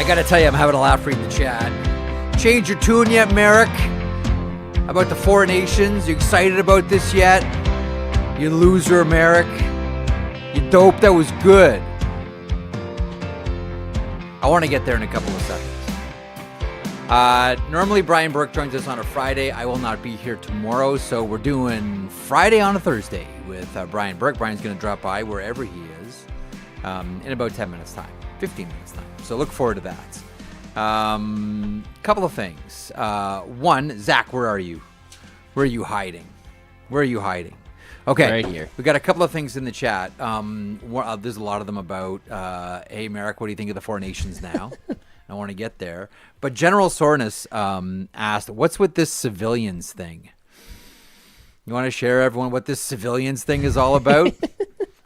I gotta tell you, I'm having a laugh reading the chat. Change your tune yet, Merrick? About the Four Nations? You excited about this yet? You loser, Merrick. You dope, that was good. I want to get there in a couple of seconds. Normally Brian Burke joins us on a Friday. I will not be here tomorrow, so we're doing Friday on a Thursday with Brian Burke. Brian's going to drop by wherever he is in about 10 minutes time, 15 minutes time. So look forward to that. Couple of things. One, Zach, where are you? Where are you hiding? Where are you hiding? Okay, right here. We got a couple of things in the chat. There's a lot of them about, hey, Merrick, what do you think of the Four Nations now? I want to get there. But General Soreness asked, what's with this civilians thing? You want to share, everyone, what this civilians thing is all about?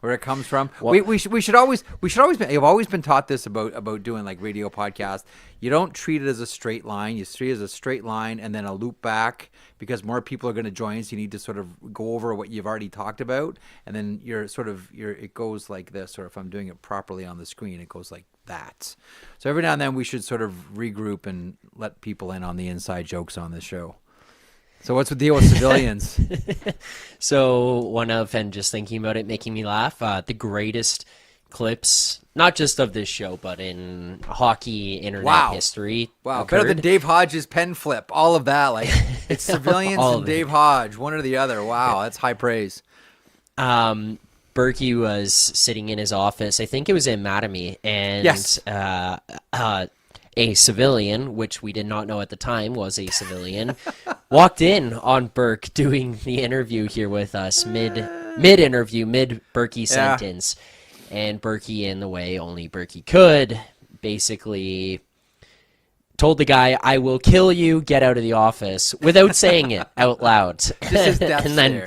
Where it comes from? We should always I've always been taught this about doing like radio podcast. You don't treat it as a straight line. You treat it as a straight line and then a loop back, because more people are going to join. So you need to sort of go over what you've already talked about, and then it goes like this. Or if I'm doing it properly on the screen, it goes like that. So every now and then we should sort of regroup and let people in on the inside jokes on this show. So what's the deal with civilians? So one of, and just thinking about it making me laugh, the greatest clips, not just of this show, but in hockey internet history. Wow, occurred. better than Dave Hodge's pen flip. All of that. Like, it's civilians and Dave Hodge, one or the other. Wow, that's high praise. Berkey was sitting in his office, I think it was in Mattamy, and yes. A civilian, which we did not know at the time was a civilian, walked in on Burke doing the interview here with us, mid-interview, mid-Berkey sentence. And Berkey, in the way only Berkey could, basically told the guy, I will kill you, get out of the office, without saying it out loud. This is death and then,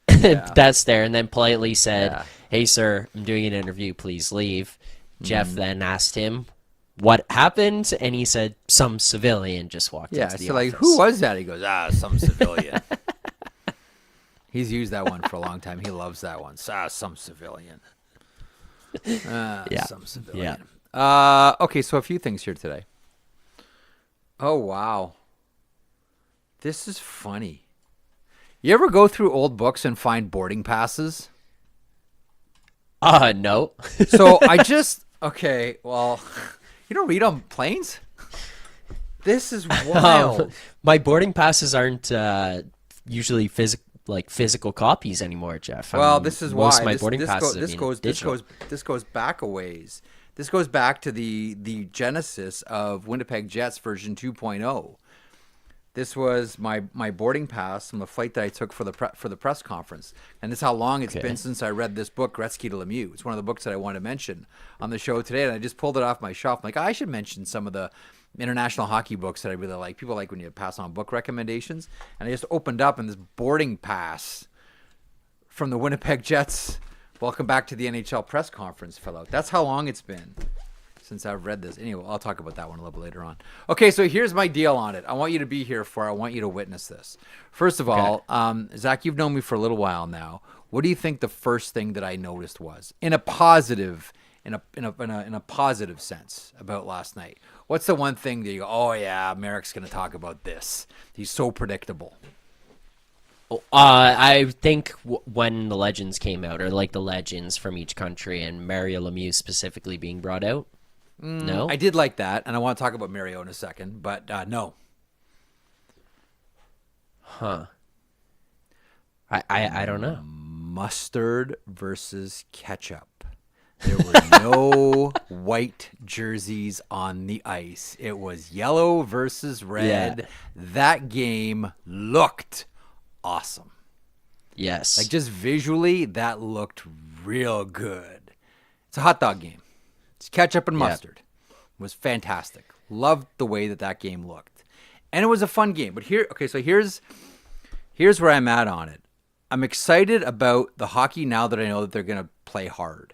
stare. That's there, and then politely said, hey, sir, I'm doing an interview, please leave. Jeff then asked him what happened, and he said some civilian just walked into the office. Like, who was that? He goes, some civilian. He's used that one for a long time. He loves that one. Some civilian. Some civilian. Okay, so a few things here today. Oh, wow. This is funny. You ever go through old books and find boarding passes? No. So okay, well, you don't read on planes? This is wild. My boarding passes aren't usually physical copies anymore, Jeff. Well, this is most why. Of my boarding passes this goes back a ways. This goes back to the genesis of Winnipeg Jets version 2.0. This was my boarding pass from the flight that I took for the press conference, and this is how long it's been since I read this book, Gretzky to Lemieux. It's one of the books that I wanted to mention on the show today, and I just pulled it off my shelf. I'm like, I should mention some of the international hockey books that I really like. People like when you pass on book recommendations, and I just opened up, and this boarding pass from the Winnipeg Jets, welcome back to the NHL press conference, fell out. That's how long it's been since I've read this. Anyway, I'll talk about that one a little bit later on. Okay, so here's my deal on it. I want you to be here I want you to witness this. First of all, Zach, you've known me for a little while now. What do you think the first thing that I noticed was in a positive sense about last night? What's the one thing that you go, oh yeah, Merrick's going to talk about this? He's so predictable. I think when the legends came out, or like the legends from each country, and Mario Lemieux specifically being brought out. No, I did like that, and I want to talk about Mario in a second, but no. Huh. I don't know. Mustard versus ketchup. There were no white jerseys on the ice. It was yellow versus red. Yeah. That game looked awesome. Yes. Like, just visually, that looked real good. It's a hot dog game. It's ketchup and mustard. It was fantastic. Loved the way that game looked. And it was a fun game. But here's where I'm at on it. I'm excited about the hockey now that I know that they're going to play hard.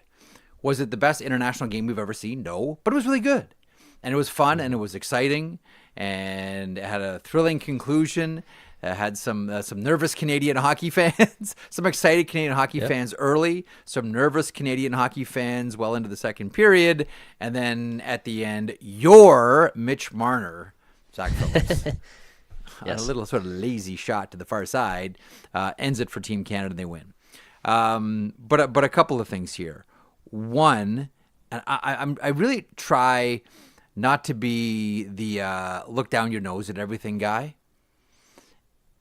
Was it the best international game we've ever seen? No, but it was really good. And it was fun, and it was exciting, and it had a thrilling conclusion. Had some nervous Canadian hockey fans, some excited Canadian hockey fans early, some nervous Canadian hockey fans well into the second period, and then at the end, your Mitch Marner, Zach Phillips, Yes. a little sort of lazy shot to the far side, ends it for Team Canada and they win. But a couple of things here. One, and I really try not to be the look down your nose at everything guy.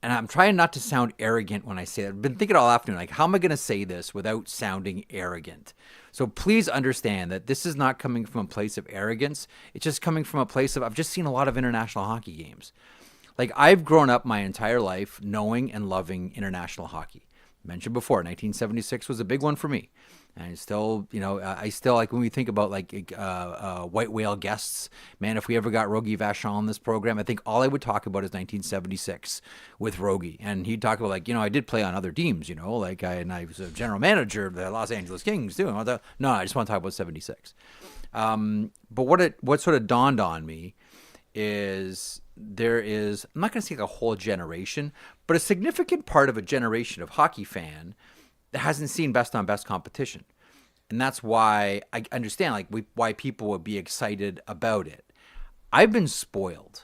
And I'm trying not to sound arrogant when I say that. I've been thinking all afternoon, like, how am I going to say this without sounding arrogant? So please understand that this is not coming from a place of arrogance. It's just coming from a place of, I've just seen a lot of international hockey games. Like, I've grown up my entire life knowing and loving international hockey. Mentioned before, 1976 was a big one for me. And I still, like when we think about like white whale guests, man, if we ever got Rogie Vachon on this program, I think all I would talk about is 1976 with Rogie. And he'd talk about like, I did play on other teams, like I was a general manager of the Los Angeles Kings too. And no, I just want to talk about 76. But what sort of dawned on me is there is, I'm not going to say like a whole generation, but a significant part of a generation of hockey fan that hasn't seen best on best competition. And that's why I understand like why people would be excited about it. I've been spoiled.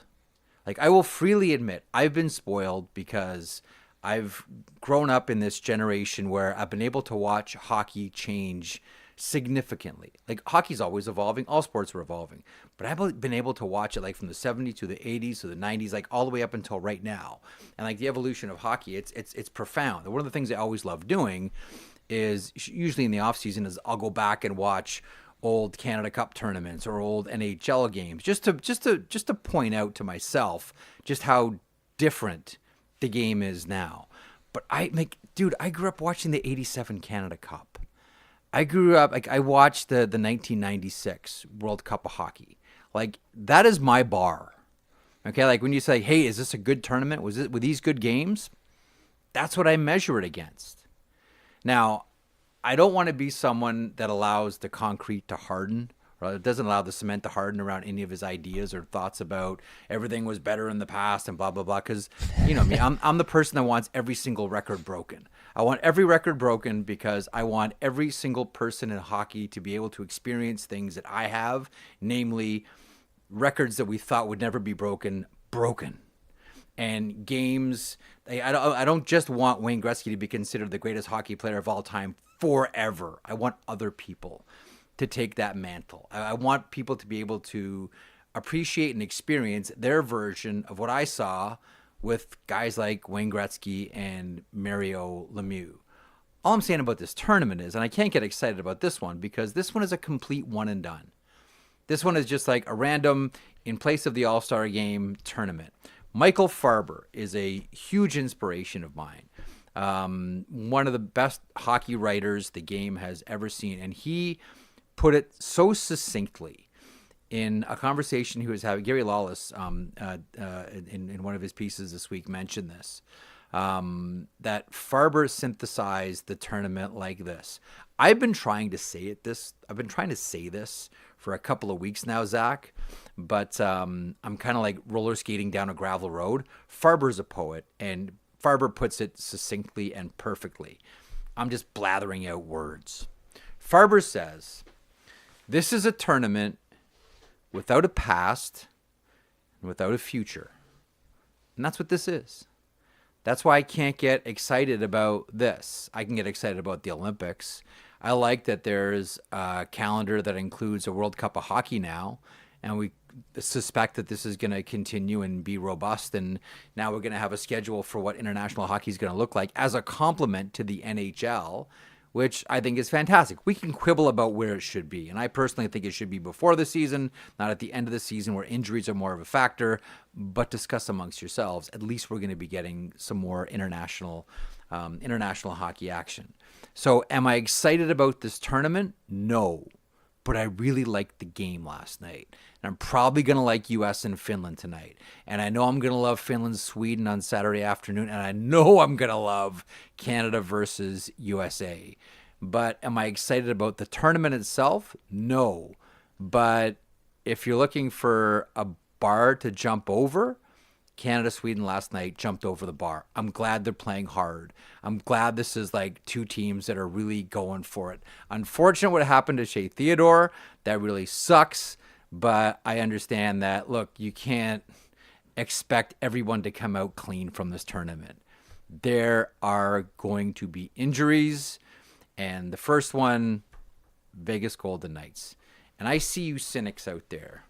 Like, I will freely admit I've been spoiled because I've grown up in this generation where I've been able to watch hockey change significantly. Like, hockey's always evolving. All sports are evolving. But I've been able to watch it like from the 70s to the 80s to the 90s, like all the way up until right now. And like the evolution of hockey, it's profound. And one of the things I always love doing is usually in the off season is I'll go back and watch old Canada Cup tournaments or old NHL games just to point out to myself just how different the game is now. But I grew up watching the 87 Canada Cup. I grew up, like, I watched the 1996 World Cup of Hockey. Like, that is my bar. Okay, like when you say, hey, is this a good tournament? Were these good games? That's what I measure it against. Now, I don't want to be someone that allows the concrete to harden, or doesn't allow the cement to harden around any of his ideas or thoughts about everything was better in the past and blah, blah, blah. Because, you know me, I'm the person that wants every single record broken. I want every record broken because I want every single person in hockey to be able to experience things that I have, namely records that we thought would never be broken. And games, I don't just want Wayne Gretzky to be considered the greatest hockey player of all time forever. I want other people to take that mantle. I want people to be able to appreciate and experience their version of what I saw with guys like Wayne Gretzky and Mario Lemieux. All I'm saying about this tournament is, and I can't get excited about this one because this one is a complete one and done. This one is just like a random, in place of the All-Star Game tournament. Michael Farber is a huge inspiration of mine. One of the best hockey writers the game has ever seen. And he put it so succinctly in a conversation he was having. Gary Lawless, in one of his pieces this week, mentioned this, that Farber synthesized the tournament like this. I've been trying to say this for a couple of weeks now, Zach, but I'm kind of like roller skating down a gravel road. Farber's a poet, and Farber puts it succinctly and perfectly. I'm just blathering out words. Farber says, this is a tournament without a past and without a future. And that's what this is. That's why I can't get excited about this. I can get excited about the Olympics. I like that there's a calendar that includes a World Cup of Hockey now, and we suspect that this is going to continue and be robust, and now we're going to have a schedule for what international hockey is going to look like as a complement to the NHL, which I think is fantastic. We can quibble about where it should be, and I personally think it should be before the season, not at the end of the season where injuries are more of a factor, but discuss amongst yourselves. At least we're going to be getting some more international hockey action. So am I excited about this tournament? No, but I really liked the game last night. And I'm probably going to like U.S. and Finland tonight. And I know I'm going to love Finland-Sweden on Saturday afternoon. And I know I'm going to love Canada versus USA. But am I excited about the tournament itself? No. But if you're looking for a bar to jump over, Canada Sweden last night jumped over the bar. I'm glad they're playing hard. I'm glad this is like two teams that are really going for it. Unfortunate what happened to Shea Theodore. That really sucks. But I understand that, look, you can't expect everyone to come out clean from this tournament. There are going to be injuries. And the first one, Vegas Golden Knights. And I see you cynics out there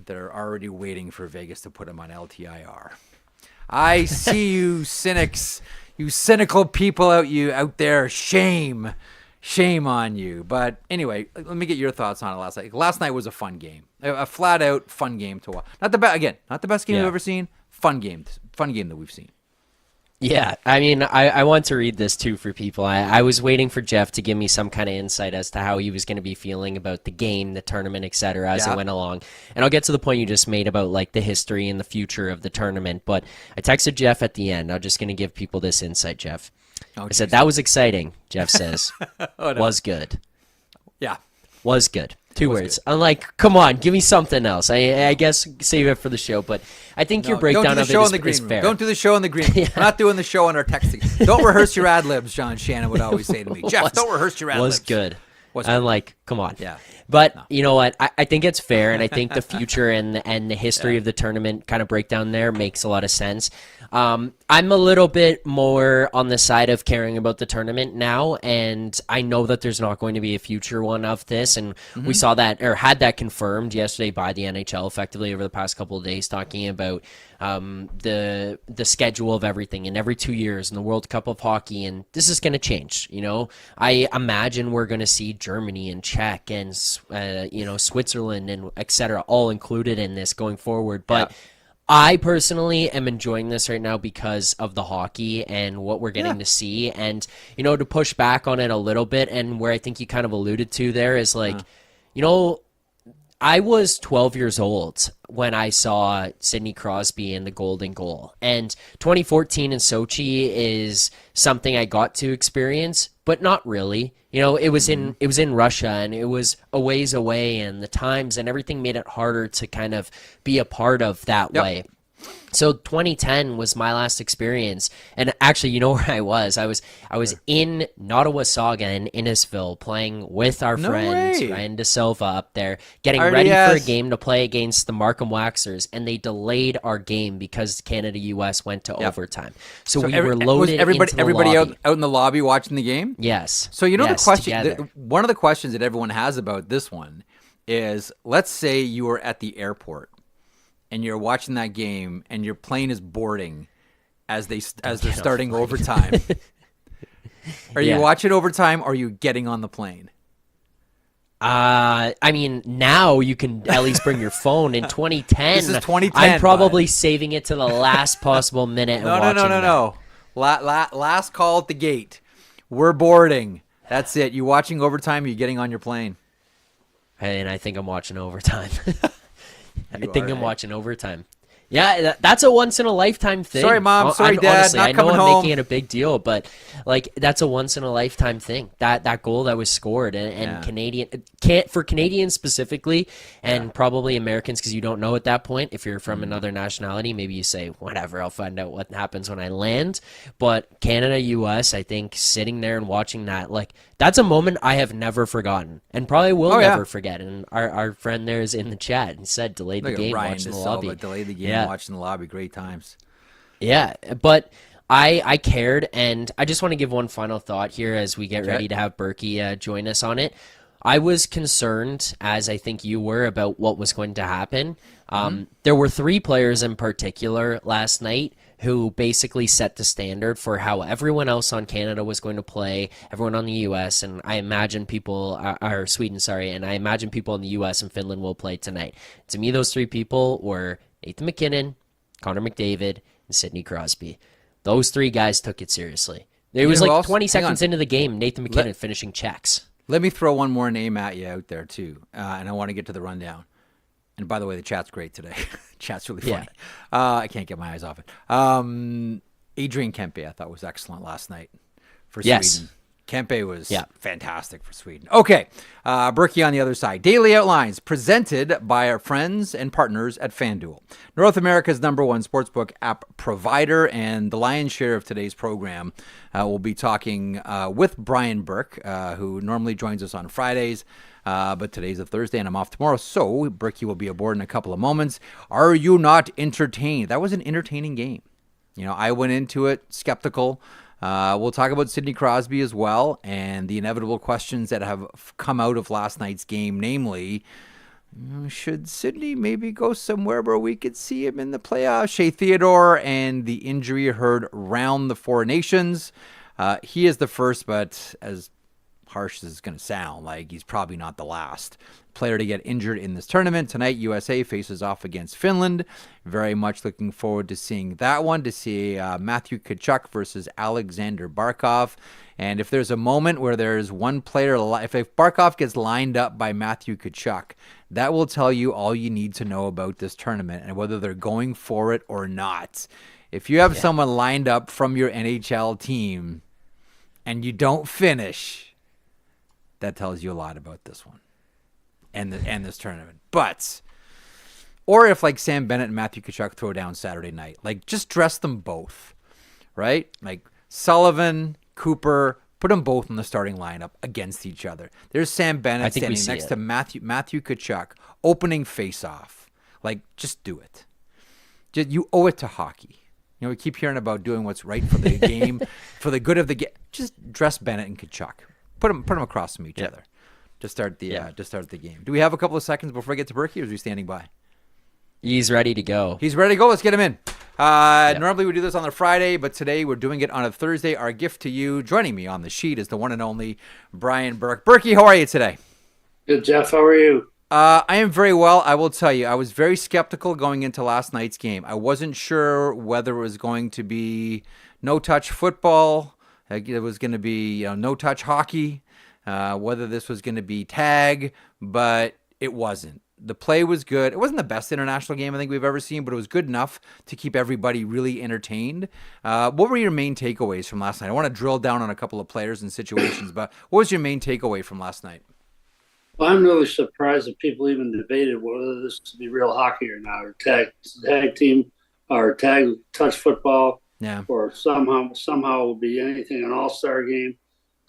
that are already waiting for Vegas to put them on LTIR. I see you cynics, you cynical people out there. Shame on you. But anyway, let me get your thoughts on it last night. Last night was a fun game, a flat out fun game to watch. Not the best game I've ever seen. Fun game that we've seen. Yeah, I mean, I want to read this too for people. I was waiting for Jeff to give me some kind of insight as to how he was going to be feeling about the game, the tournament, etc. as it went along. And I'll get to the point you just made about like the history and the future of the tournament. But I texted Jeff at the end. I'm just going to give people this insight, Jeff. I said, that was exciting, Jeff says. Oh, no. Was good. Yeah. Was good. Two words. Good. I'm like, come on, give me something else. I guess save it for the show, but I think your breakdown of it is fair. Don't do the show in the green room. We're not doing the show on our texting. Don't rehearse your ad libs, John Shannon would always say to me. Jeff, don't rehearse your ad libs. Was good. I'm like, come on. Yeah. But you know what? I think it's fair, and I think the future and the history of the tournament kind of breakdown there makes a lot of sense. I'm a little bit more on the side of caring about the tournament now, and I know that there's not going to be a future one of this, and we saw that, or had that confirmed yesterday by the NHL effectively over the past couple of days, talking about the schedule of everything, and every 2 years, and the World Cup of hockey, and this is going to change. You know, I imagine we're going to see Germany and Czech and Switzerland and etc. all included in this going forward, but. Yeah. I personally am enjoying this right now because of the hockey and what we're getting to see. And, you know, to push back on it a little bit, and where I think you kind of alluded to there is like, you know, I was 12 years old when I saw Sidney Crosby in the golden goal. And 2014 in Sochi is something I got to experience, but not really. You know, it was in Russia, and it was a ways away, and the times and everything made it harder to kind of be a part of that way. So 2010 was my last experience, and actually, you know where I was? I was in Nottawasaga in Innisfil playing with our friend Ryan De Silva up there, getting ready for a game to play against the Markham Waxers, and they delayed our game because Canada-US went to overtime. So we were loaded into the everybody lobby. out in the lobby watching the game? Yes. So you know the question, one of the questions that everyone has about this one is, let's say you were at the airport and you're watching that game, and your plane is boarding as they're starting overtime. Are you watching overtime, or are you getting on the plane? I mean, now you can at least bring your phone. In 2010, this is 2010. I'm probably saving it to the last possible minute. No. Last call at the gate. We're boarding. That's it. You watching overtime? Or you getting on your plane? And I think I'm watching overtime. I'm watching overtime. Yeah, that's a once-in-a-lifetime thing. Sorry, Mom. Sorry, Dad. Honestly, not coming home. I know I'm making it a big deal, but like that's a once-in-a-lifetime thing. That goal that was scored, and for Canadians specifically, and probably Americans, because you don't know at that point if you're from another nationality. Maybe you say, whatever, I'll find out what happens when I land. But Canada, US, I think sitting there and watching that, like that's a moment I have never forgotten, and probably will never forget. And our friend there is in the chat and said, delayed the game, watching the lobby. Delayed the game. Watching the lobby, great times. Yeah, but I cared, and I just want to give one final thought here as we get ready to have Berkey join us on it. I was concerned, as I think you were, about what was going to happen. There were 3 players in particular last night who basically set the standard for how everyone else on Canada was going to play, everyone on the U.S., and I imagine people, or Sweden, sorry, and I imagine people in the U.S. and Finland will play tonight. To me, those 3 people were Nathan MacKinnon, Connor McDavid, and Sidney Crosby. Those 3 guys took it seriously. It was like 20 seconds into the game, Nathan MacKinnon finishing checks. Let me throw one more name at you out there, too, and I want to get to the rundown. And by the way, the chat's great today. Chat's really funny. I can't get my eyes off it. Adrian Kempe, I thought, was excellent last night for Sweden. Kempe was Yeah. fantastic for Sweden. Okay, Berkey on the other side. Daily Outlines, presented by our friends and partners at FanDuel, North America's #1 sportsbook app provider. And the lion's share of today's program will be talking with Brian Burke, who normally joins us on Fridays. But today's a Thursday and I'm off tomorrow, so Berkey will be aboard in a couple of moments. Are you not entertained? That was an entertaining game. I went into it skeptical. We'll talk about Sidney Crosby as well and the inevitable questions that have come out of last night's game, namely, should Sidney maybe go somewhere where we could see him in the playoffs? Shea Theodore and the injury heard round the Four Nations. He is the first, but as harsh as it's going to sound, like he's probably not the last player to get injured in this tournament. Tonight, USA faces off against Finland. Very much looking forward to seeing that one, to see Matthew Tkachuk versus Alexander Barkov. And if there's a moment where there's one player, if Barkov gets lined up by Matthew Tkachuk, that will tell you all you need to know about this tournament and whether they're going for it or not. If you have someone lined up from your NHL team and you don't finish, that tells you a lot about this one and this tournament. But, or if like Sam Bennett and Matthew Tkachuk throw down Saturday night, like just dress them both, right? Like Sullivan, Cooper, put them both in the starting lineup against each other. There's Sam Bennett standing next to Matthew Tkachuk, opening face-off. Like, just do it. You owe it to hockey. We keep hearing about doing what's right for the game, for the good of the game. Just dress Bennett and Tkachuk. Put them across from each other to start the game. Do we have a couple of seconds before I get to Berkey, or is he standing by? He's ready to go. He's ready to go. Let's get him in. Normally we do this on a Friday, but today we're doing it on a Thursday. Our gift to you, joining me on the sheet, is the one and only Brian Burke. Berkey, how are you today? Good, Jeff. How are you? I am very well. I will tell you, I was very skeptical going into last night's game. I wasn't sure whether it was going to be no-touch football. It was going to be no-touch hockey, whether this was going to be tag, but it wasn't. The play was good. It wasn't the best international game I think we've ever seen, but it was good enough to keep everybody really entertained. What were your main takeaways from last night? I want to drill down on a couple of players and situations, but what was your main takeaway from last night? Well, I'm really surprised that people even debated whether this would be real hockey or not, or tag team, or tag touch football. Yeah. Or somehow it will be anything, an all-star game.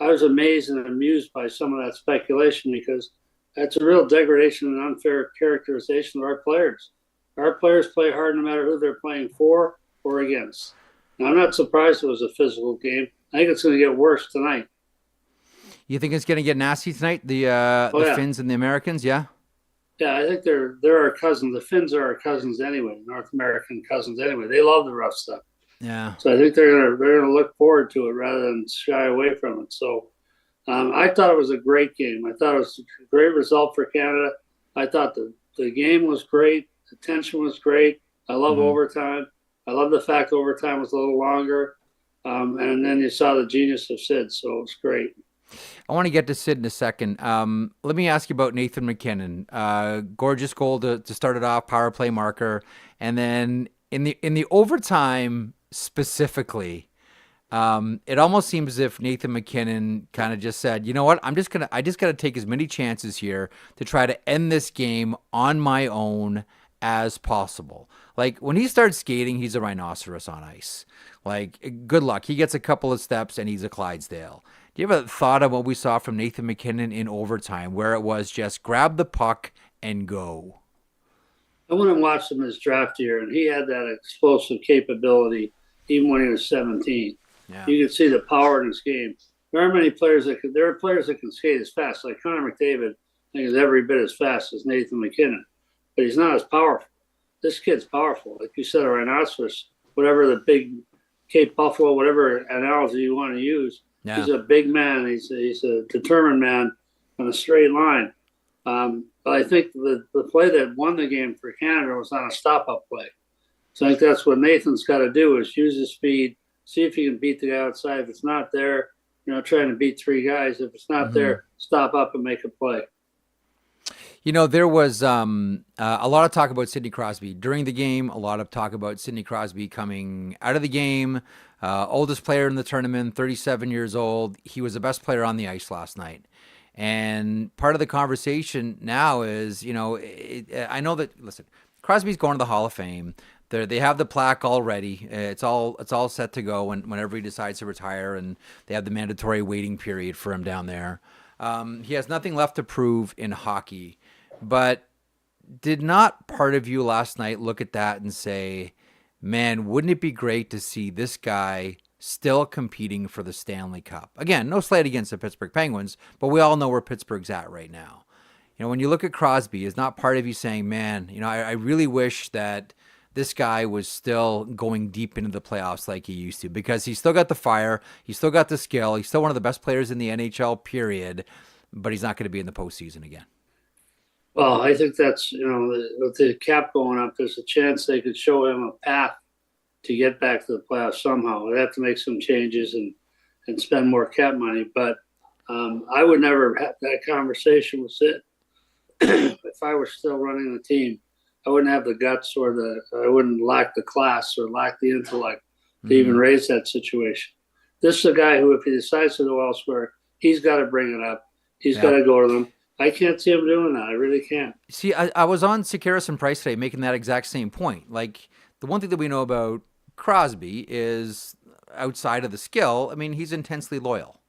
I was amazed and amused by some of that speculation because that's a real degradation and unfair characterization of our players. Our players play hard no matter who they're playing for or against. Now, I'm not surprised it was a physical game. I think it's going to get worse tonight. You think it's going to get nasty tonight, the Finns and the Americans, yeah? Yeah, I think they're our cousins. The Finns are our cousins anyway, North American cousins anyway. They love the rough stuff. Yeah. So I think they're gonna look forward to it rather than shy away from it. So I thought it was a great game. I thought it was a great result for Canada. I thought the game was great. The tension was great. I love overtime. I love the fact overtime was a little longer. And then you saw the genius of Sid. So it was great. I want to get to Sid in a second. Let me ask you about Nathan MacKinnon. Gorgeous goal to start it off, power play marker, and then in the overtime specifically, it almost seems as if Nathan MacKinnon kind of just said, you know what, I just gotta take as many chances here to try to end this game on my own as possible. Like when he starts skating, he's a rhinoceros on ice. Like good luck. He gets a couple of steps and he's a Clydesdale. Do you ever thought of what we saw from Nathan MacKinnon in overtime, where it was just grab the puck and go? I went and watched him his draft year, and he had that explosive capability even when he was 17. Yeah. You could see the power in his game. There are players that can skate as fast. Like Connor McDavid, I think is every bit as fast as Nathan MacKinnon, but he's not as powerful. This kid's powerful. Like you said, a rhinoceros, whatever the big Cape Buffalo, whatever analogy you want to use. Yeah. He's a big man. He's a determined man on a straight line. But I think the play that won the game for Canada was on a stop-up play. So I think that's what Nathan's got to do is use his speed, see if he can beat the guy outside. If it's not there, trying to beat three guys. If it's not there, stop up and make a play. You know, there was a lot of talk about Sidney Crosby during the game, a lot of talk about Sidney Crosby coming out of the game. Oldest player in the tournament, 37 years old. He was the best player on the ice last night. And part of the conversation now is, you know, I know that, listen, Crosby's going to the Hall of Fame. They have the plaque already. It's all set to go whenever he decides to retire, and they have the mandatory waiting period for him down there. He has nothing left to prove in hockey. But did not part of you last night look at that and say, man, wouldn't it be great to see this guy still competing for the Stanley Cup? Again, no slight against the Pittsburgh Penguins, but we all know where Pittsburgh's at right now. You know, when you look at Crosby, is not part of you saying, man, you know, I really wish that this guy was still going deep into the playoffs like he used to, because he's still got the fire, he's still got the skill, he's still one of the best players in the NHL, period, but he's not going to be in the postseason again. Well, I think that's, you know, with the cap going up, there's a chance they could show him a path to get back to the playoffs somehow. They'd have to make some changes and spend more cap money. But I would never have that conversation with Sid. If I were still running the team, I wouldn't have the guts or I wouldn't lack the class or lack the intellect to even raise that situation. This is a guy who, if he decides to go elsewhere, he's got to bring it up. He's got to go to them. I can't see him doing that. I really can't. See, I was on Sekeres and Price today making that exact same point. Like, the one thing that we know about Crosby is, outside of the skill, I mean, he's intensely loyal.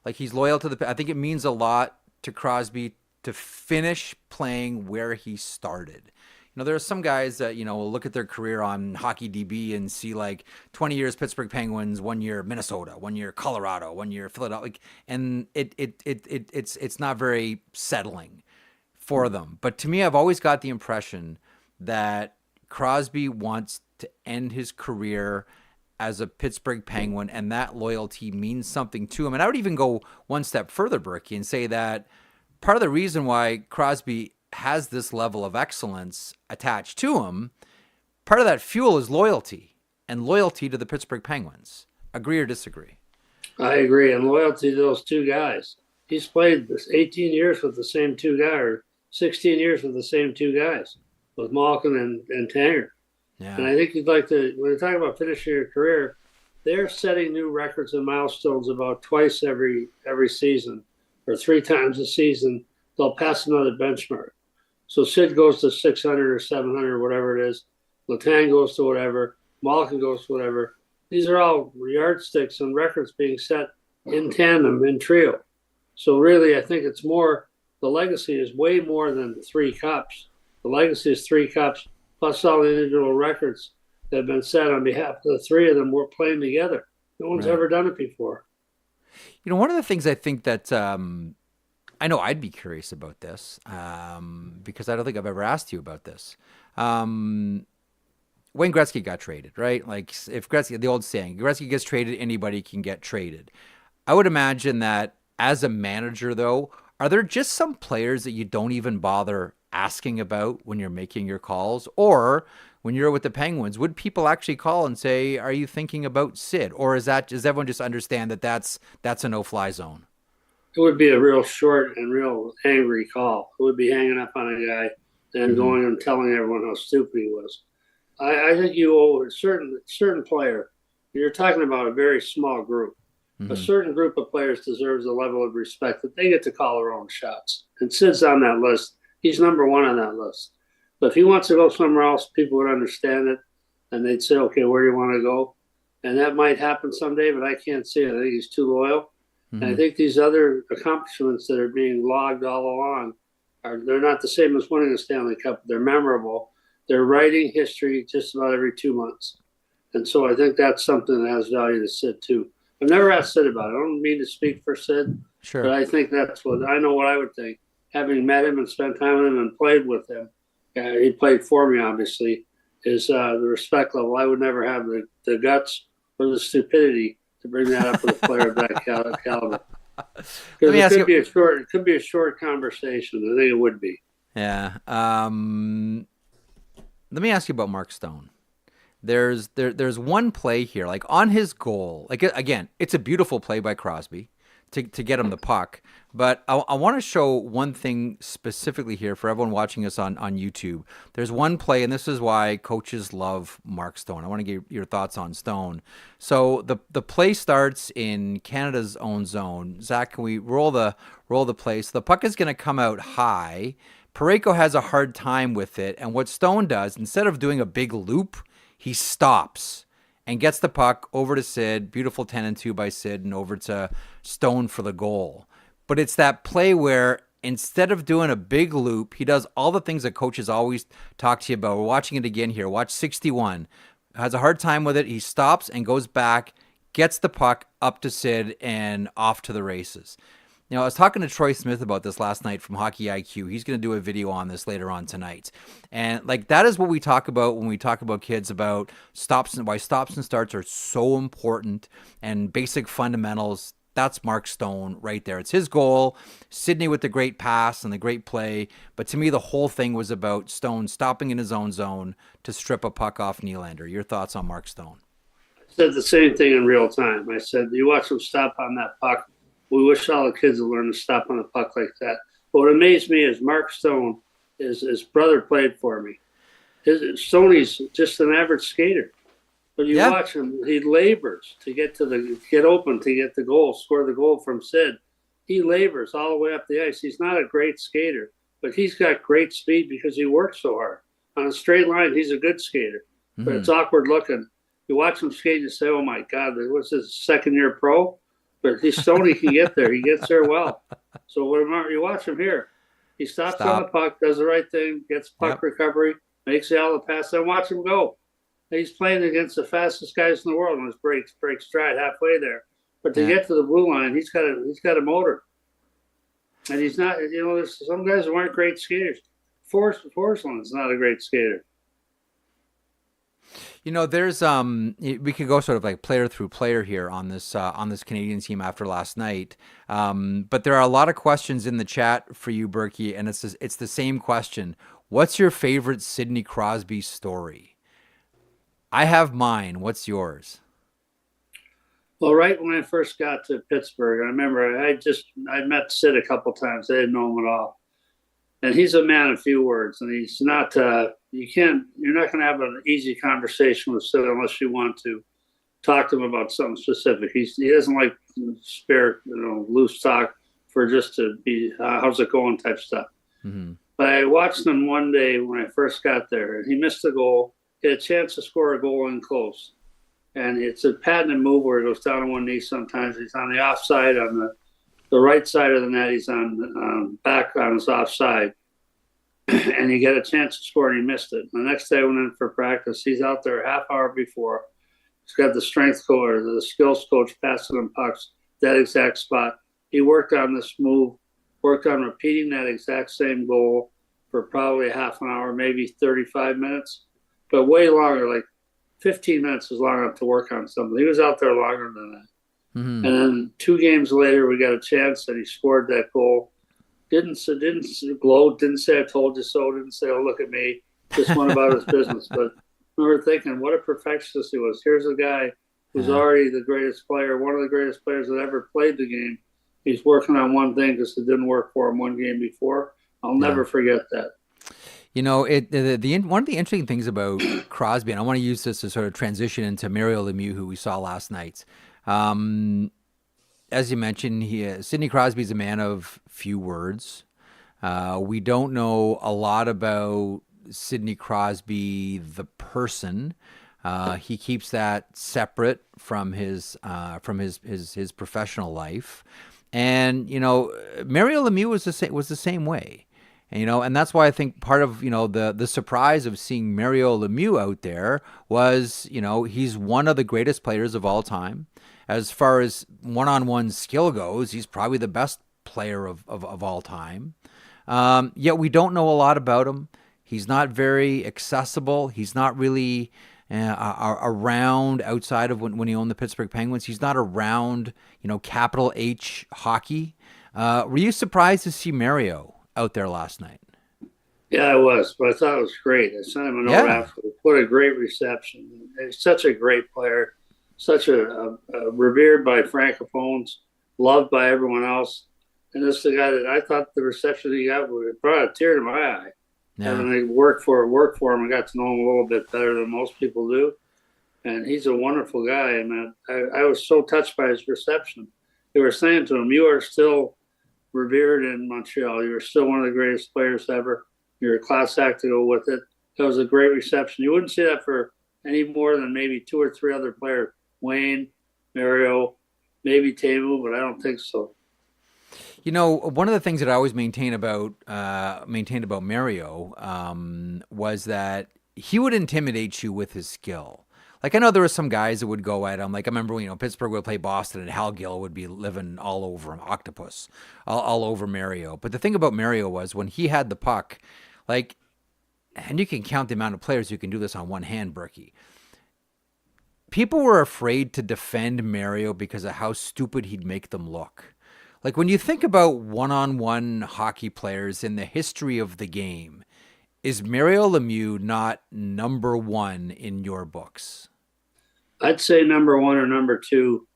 Like, he's loyal to I think it means a lot to Crosby to finish playing where he started. You know, there are some guys that, you know, will look at their career on HockeyDB and see like 20 years Pittsburgh Penguins, 1 year Minnesota, 1 year Colorado, 1 year Philadelphia, like, and it's not very settling for them. But to me, I've always got the impression that Crosby wants to end his career as a Pittsburgh Penguin, and that loyalty means something to him. And I would even go one step further, Berkey, and say that part of the reason why Crosby has this level of excellence attached to him, part of that fuel is loyalty, and loyalty to the Pittsburgh Penguins. Agree or disagree? I agree. And loyalty to those two guys. He's played this 18 years with the same two guys, or 16 years with the same two guys, with Malkin and Tanger. Yeah. And I think you'd like to, when you're talking about finishing your career, they're setting new records and milestones about twice every season, or 3 times a season. They'll pass another benchmark. So Sid goes to 600 or 700, whatever it is. Letang goes to whatever. Malkin goes to whatever. These are all yardsticks and records being set in tandem, in trio. So really, I think it's more, the legacy is way more than 3 cups. The legacy is 3 cups plus all the individual records that have been set on behalf of the 3 of them. We're playing together. No one's ever done it before. You know, one of the things I think that I know I'd be curious about this because I don't think I've ever asked you about this. Wayne Gretzky got traded, right? Like, if Gretzky, the old saying, Gretzky gets traded, anybody can get traded. I would imagine that as a manager, though, are there just some players that you don't even bother asking about when you're making your calls? Or when you're with the Penguins, would people actually call and say, are you thinking about Sid? Or does everyone just understand that that's a no-fly zone? It would be a real short and real angry call. It would be hanging up on a guy and going and telling everyone how stupid he was. I think you owe a certain player. You're talking about a very small group. A certain group of players deserves a level of respect that they get to call their own shots. And Sid's on that list. He's number 1 on that list. But if he wants to go somewhere else, people would understand it, and they'd say, okay, where do you want to go? And that might happen someday, but I can't see it. I think he's too loyal. And I think these other accomplishments that are being logged all along, they're not the same as winning the Stanley Cup. They're memorable. They're writing history just about every 2 months. And so I think that's something that has value to Sid, too. I've never asked Sid about it. I don't mean to speak for Sid, Sure. but I think that's what I know what I would think. Having met him and spent time with him and played with him, he played for me, obviously, is the respect level. I would never have the guts or the stupidity to bring that up with a player of that caliber. Because it could be a short conversation. I think it would be. Yeah. Let me ask you about Mark Stone. There's one play here, like on his goal. Like, again, it's a beautiful play by Crosby. to get him the puck. But I want to show one thing specifically here for everyone watching us on YouTube. There's one play, and this is why coaches love Mark Stone. I want to get your thoughts on Stone. So the play starts in Canada's own zone. Zach, can we roll the play? So the puck is going to come out high. Parayko has a hard time with it, and what Stone does, instead of doing a big loop, he stops and gets the puck over to Sid. Beautiful 10-2 by Sid, and over to Stone for the goal. But it's that play where instead of doing a big loop, he does all the things that coaches always talk to you about. We're watching it again here. Watch 61. Has a hard time with it. He stops and goes back, gets the puck up to Sid, and off to the races. You know, I was talking to Troy Smith about this last night from Hockey IQ. He's going to do a video on this later on tonight. And like that is what we talk about when we talk about kids, about stops and why stops and starts are so important and basic fundamentals. That's Mark Stone right there. It's his goal. Sidney with the great pass and the great play. But to me, the whole thing was about Stone stopping in his own zone to strip a puck off Nylander. Your thoughts on Mark Stone? I said the same thing in real time. I said, you watch him stop on that puck. We wish all the kids would learn to stop on the puck like that. But what amazed me is Mark Stone, his brother played for me. Stoney's just an average skater. But you watch him, he labors to get open, to get the goal, score the goal from Sid. He labors all the way up the ice. He's not a great skater, but he's got great speed because he works so hard. On a straight line, he's a good skater. Mm-hmm. But it's awkward looking. You watch him skate and say, oh my God, what's his second-year pro? But Stoney can get there. He gets there well. So when you watch him here, he stops on the puck, does the right thing, gets puck recovery, makes the outlet pass, then watch him go. He's playing against the fastest guys in the world on his break stride halfway there. But to get to the blue line, he's got a motor. And he's not, there's some guys who aren't great skaters. Forsland's not a great skater. There's we could go sort of like player through player here on this Canadian team after last night. But there are a lot of questions in the chat for you, Berkey, and it's the same question. What's your favorite Sidney Crosby story? I have mine. What's yours? Well, right when I first got to Pittsburgh, I remember I met Sid a couple times. I didn't know him at all. And he's a man of few words, and he's not, you're not going to have an easy conversation with Sid unless you want to talk to him about something specific. He doesn't like spare, loose talk for just to be, how's it going type stuff. Mm-hmm. But I watched him one day when I first got there, and he missed a goal. He had a chance to score a goal in close. And it's a patented move where he goes down on one knee sometimes. He's on the offside, on the right side of the net. He's on back on his offside. And he got a chance to score, and he missed it. The next day I went in for practice. He's out there a half hour before. He's got the strength coach or the skills coach passing him pucks, that exact spot. He worked on this move, worked on repeating that exact same goal for probably a half an hour, maybe 35 minutes. But way longer, like 15 minutes is long enough to work on something. He was out there longer than that. Mm-hmm. And then 2 games later, we got a chance, and he scored that goal. Didn't gloat, didn't say I told you so, didn't say, oh, look at me. Just went about his business. But we were thinking, what a perfectionist he was. Here's a guy who's already the greatest player, one of the greatest players that ever played the game. He's working on one thing because it didn't work for him one game before. I'll never forget that. One of the interesting things about Crosby, and I want to use this to sort of transition into Mario Lemieux, who we saw last night. As you mentioned, Sidney Crosby is a man of few words. We don't know a lot about Sidney Crosby, the person. He keeps that separate from his professional life. And Mario Lemieux was the same way. And that's why I think part of, the surprise of seeing Mario Lemieux out there was, he's one of the greatest players of all time. As far as one-on-one skill goes, he's probably the best player of all time. Yet we don't know a lot about him. He's not very accessible. He's not really around outside of when he owned the Pittsburgh Penguins. He's not around, capital H hockey. Were you surprised to see Mario out there last night? Yeah, I was, but I thought it was great. I sent him a note after. What a great reception. He's such a great player, such a revered by Francophones, loved by everyone else. And this is the guy that I thought the reception he got brought a tear to my eye. Yeah. Having worked for him, I got to know him a little bit better than most people do. And he's a wonderful guy. And I was so touched by his reception. They were saying to him, "You are still revered in Montreal. You're still one of the greatest players ever. You're a class act to go with it." That was a great reception. You wouldn't see that for any more than maybe 2 or 3 other players. Wayne, Mario, maybe Teemu, but I don't think so. You know, one of the things that I always maintained about Mario was that he would intimidate you with his skill. Like, I know there were some guys that would go at him. Like, I remember, Pittsburgh would play Boston and Hal Gill would be living all over him, octopus, all over Mario. But the thing about Mario was when he had the puck, like, and you can count the amount of players who can do this on one hand, Berkey. People were afraid to defend Mario because of how stupid he'd make them look. Like, when you think about one-on-one hockey players in the history of the game, is Mario Lemieux not number 1 in your books? I'd say number 1 or number 2.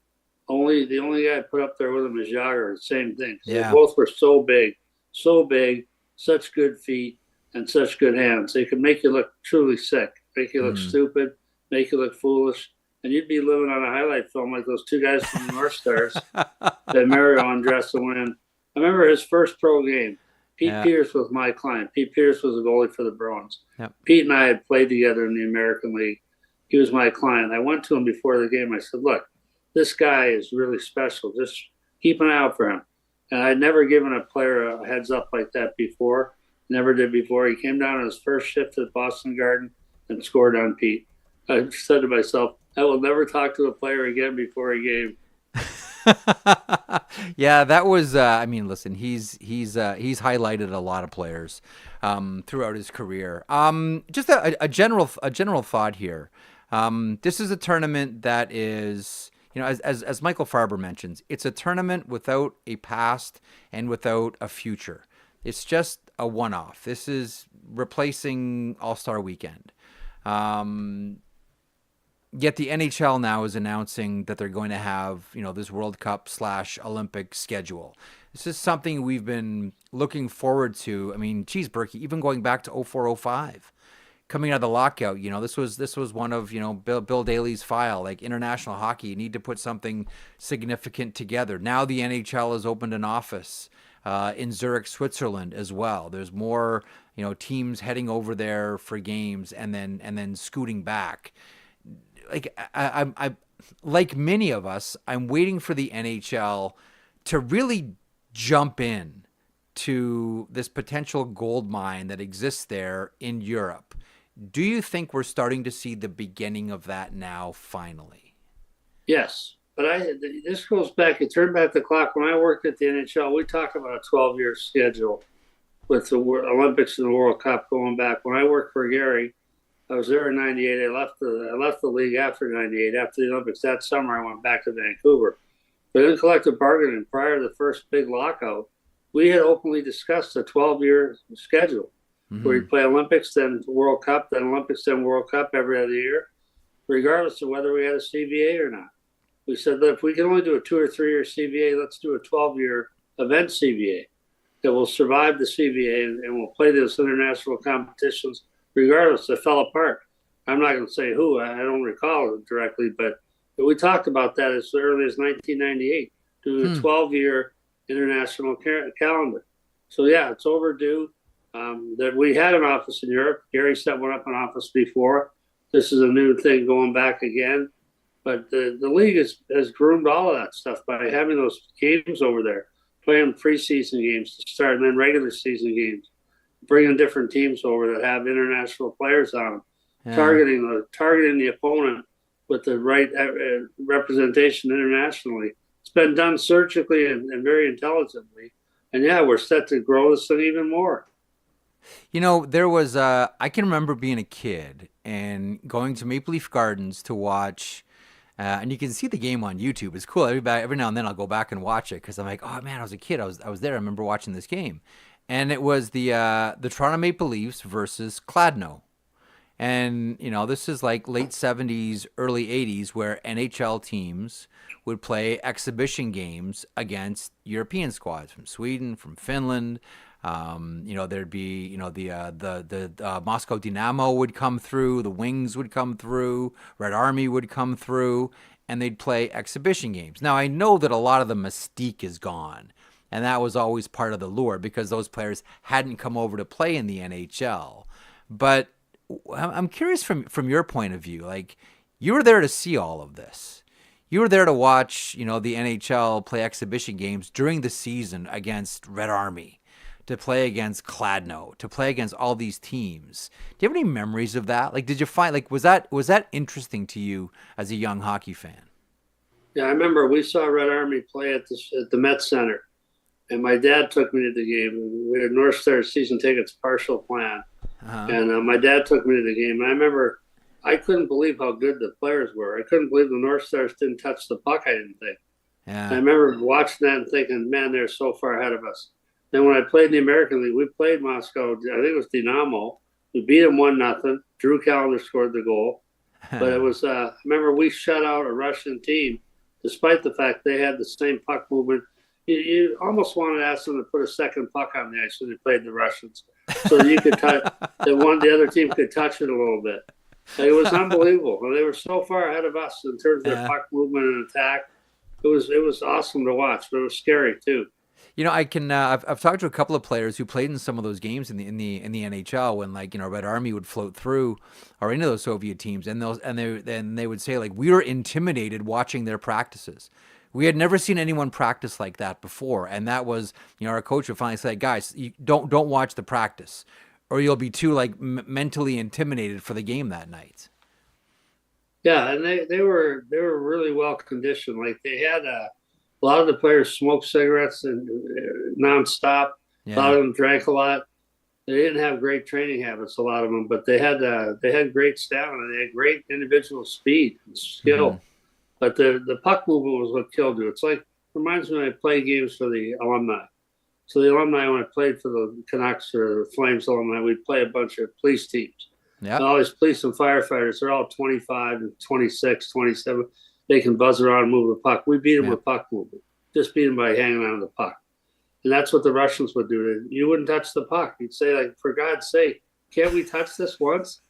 The only guy I put up there with him is Jagr. Same thing. Yeah. They both were so big, such good feet and such good hands. They could make you look truly sick, make you look stupid, make you look foolish. And you'd be living on a highlight film like those 2 guys from the North Stars that Mario undressed to win. I remember his first pro game. Pete Pierce was my client. Pete Pierce was a goalie for the Bruins. Yep. Pete and I had played together in the American League. He was my client. I went to him before the game. I said, "Look, this guy is really special. Just keep an eye out for him." And I'd never given a player a heads up like that before. Never did before. He came down on his first shift at Boston Garden and scored on Pete. I said to myself, I will never talk to a player again before a game. Yeah, that was. Listen, he's highlighted a lot of players throughout his career. Just a general thought here. This is a tournament that is, as Michael Farber mentions, it's a tournament without a past and without a future. It's just a one-off. This is replacing All-Star Weekend. Yet the NHL now is announcing that they're going to have, this World Cup / Olympic schedule. This is something we've been looking forward to. I mean, geez, Berkey, even going back to 04-05, coming out of the lockout, this was one of, Bill Daly's file, like international hockey. You need to put something significant together. Now the NHL has opened an office in Zurich, Switzerland as well. There's more, teams heading over there for games and then scooting back. Like I like many of us, I'm waiting for the NHL to really jump in to this potential gold mine that exists there in Europe. Do you think we're starting to see the beginning of that now, finally? Yes, but this goes back. You turn back the clock. When I worked at the NHL, we talked about a 12-year schedule with the Olympics and the World Cup going back. When I worked for Gary, I was there in '98. I left the league after '98. After the Olympics that summer, I went back to Vancouver. But in collective bargaining, prior to the first big lockout, we had openly discussed a 12-year schedule where you play Olympics, then World Cup, then Olympics, then World Cup every other year, regardless of whether we had a CBA or not. We said that if we can only do a 2 or 3 year CBA, let's do a 12-year event CBA that will survive the CBA and will play those international competitions. Regardless, it fell apart. I'm not going to say who. I don't recall it directly, but we talked about that as early as 1998, doing a 12-year international calendar. So, yeah, it's overdue. That we had an office in Europe. Gary set one up an office before. This is a new thing going back again. But the league has groomed all of that stuff by having those games over there, playing preseason games to start and then regular season games. Bringing different teams over that have international players on them, targeting the opponent with the right representation internationally. It's been done surgically and very intelligently. And, yeah, we're set to grow this thing even more. There was I can remember being a kid and going to Maple Leaf Gardens to watch, and you can see the game on YouTube. It's cool. Every now and then I'll go back and watch it because I'm like, oh, man, I was a kid. I was there. I remember watching this game. And it was the Toronto Maple Leafs versus Kladno. And, this is like late 70s, early 80s, where NHL teams would play exhibition games against European squads from Sweden, from Finland. There'd be, the Moscow Dynamo would come through, the Wings would come through, Red Army would come through, and they'd play exhibition games. Now, I know that a lot of the mystique is gone, and that was always part of the lure because those players hadn't come over to play in the NHL. But I'm curious from your point of view, like, you were there to see all of this. You were there to watch, the NHL play exhibition games during the season against Red Army, to play against Kladno, to play against all these teams. Do you have any memories of that? Like, did you find, like, was that interesting to you as a young hockey fan? Yeah, I remember we saw Red Army play at the Met Center, and my dad took me to the game. We had North Star season tickets partial plan. And my dad took me to the game. And I remember I couldn't believe how good the players were. I couldn't believe the North Stars didn't touch the puck, I didn't think. Yeah. I remember watching that and thinking, man, they're so far ahead of us. Then when I played in the American League, we played Moscow. I think it was Dynamo. We beat them 1-0. Drew Callender scored the goal. But it was, I remember we shut out a Russian team, despite the fact they had the same puck movement. You almost wanted to ask them to put a second puck on the ice when they played the Russians, so that you could touch the other team could touch it a little bit. It was unbelievable. They were so far ahead of us in terms of their puck movement and attack. It was awesome to watch, but it was scary too. I've talked to a couple of players who played in some of those games in the NHL when, like, Red Army would float through or into those Soviet teams, and they would say, like, we were intimidated watching their practices. We had never seen anyone practice like that before, and that was, our coach would finally say, guys, you don't watch the practice, or you'll be too, like, mentally intimidated for the game that night. Yeah, and they were really well conditioned. Like, they had a lot of the players smoked cigarettes and nonstop. Yeah. A lot of them drank a lot. They didn't have great training habits, a lot of them, but they had great stamina. They had great individual speed and skill. Mm-hmm. But the puck movement was what killed you. It's like, reminds me when I played games for the alumni. So the alumni, when I played for the Canucks or the Flames alumni, we'd play a bunch of police teams. Yeah. All these police and firefighters, they're all 25 and 26, 27. They can buzz around and move the puck. We beat them with puck movement. Just beat them by hanging on to the puck. And that's what the Russians would do. You wouldn't touch the puck. You'd say, like, for God's sake, can't we touch this once?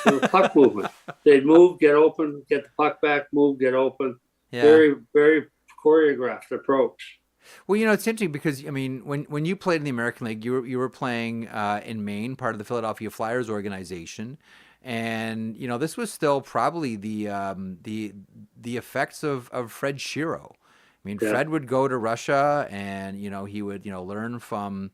The puck movement. They'd move, get open, get the puck back, move, get open. Yeah. Very, very choreographed approach. Well, it's interesting because, when you played in the American League, you were playing in Maine, part of the Philadelphia Flyers organization, and this was still probably the effects of Fred Shero. Fred would go to Russia, and he would learn from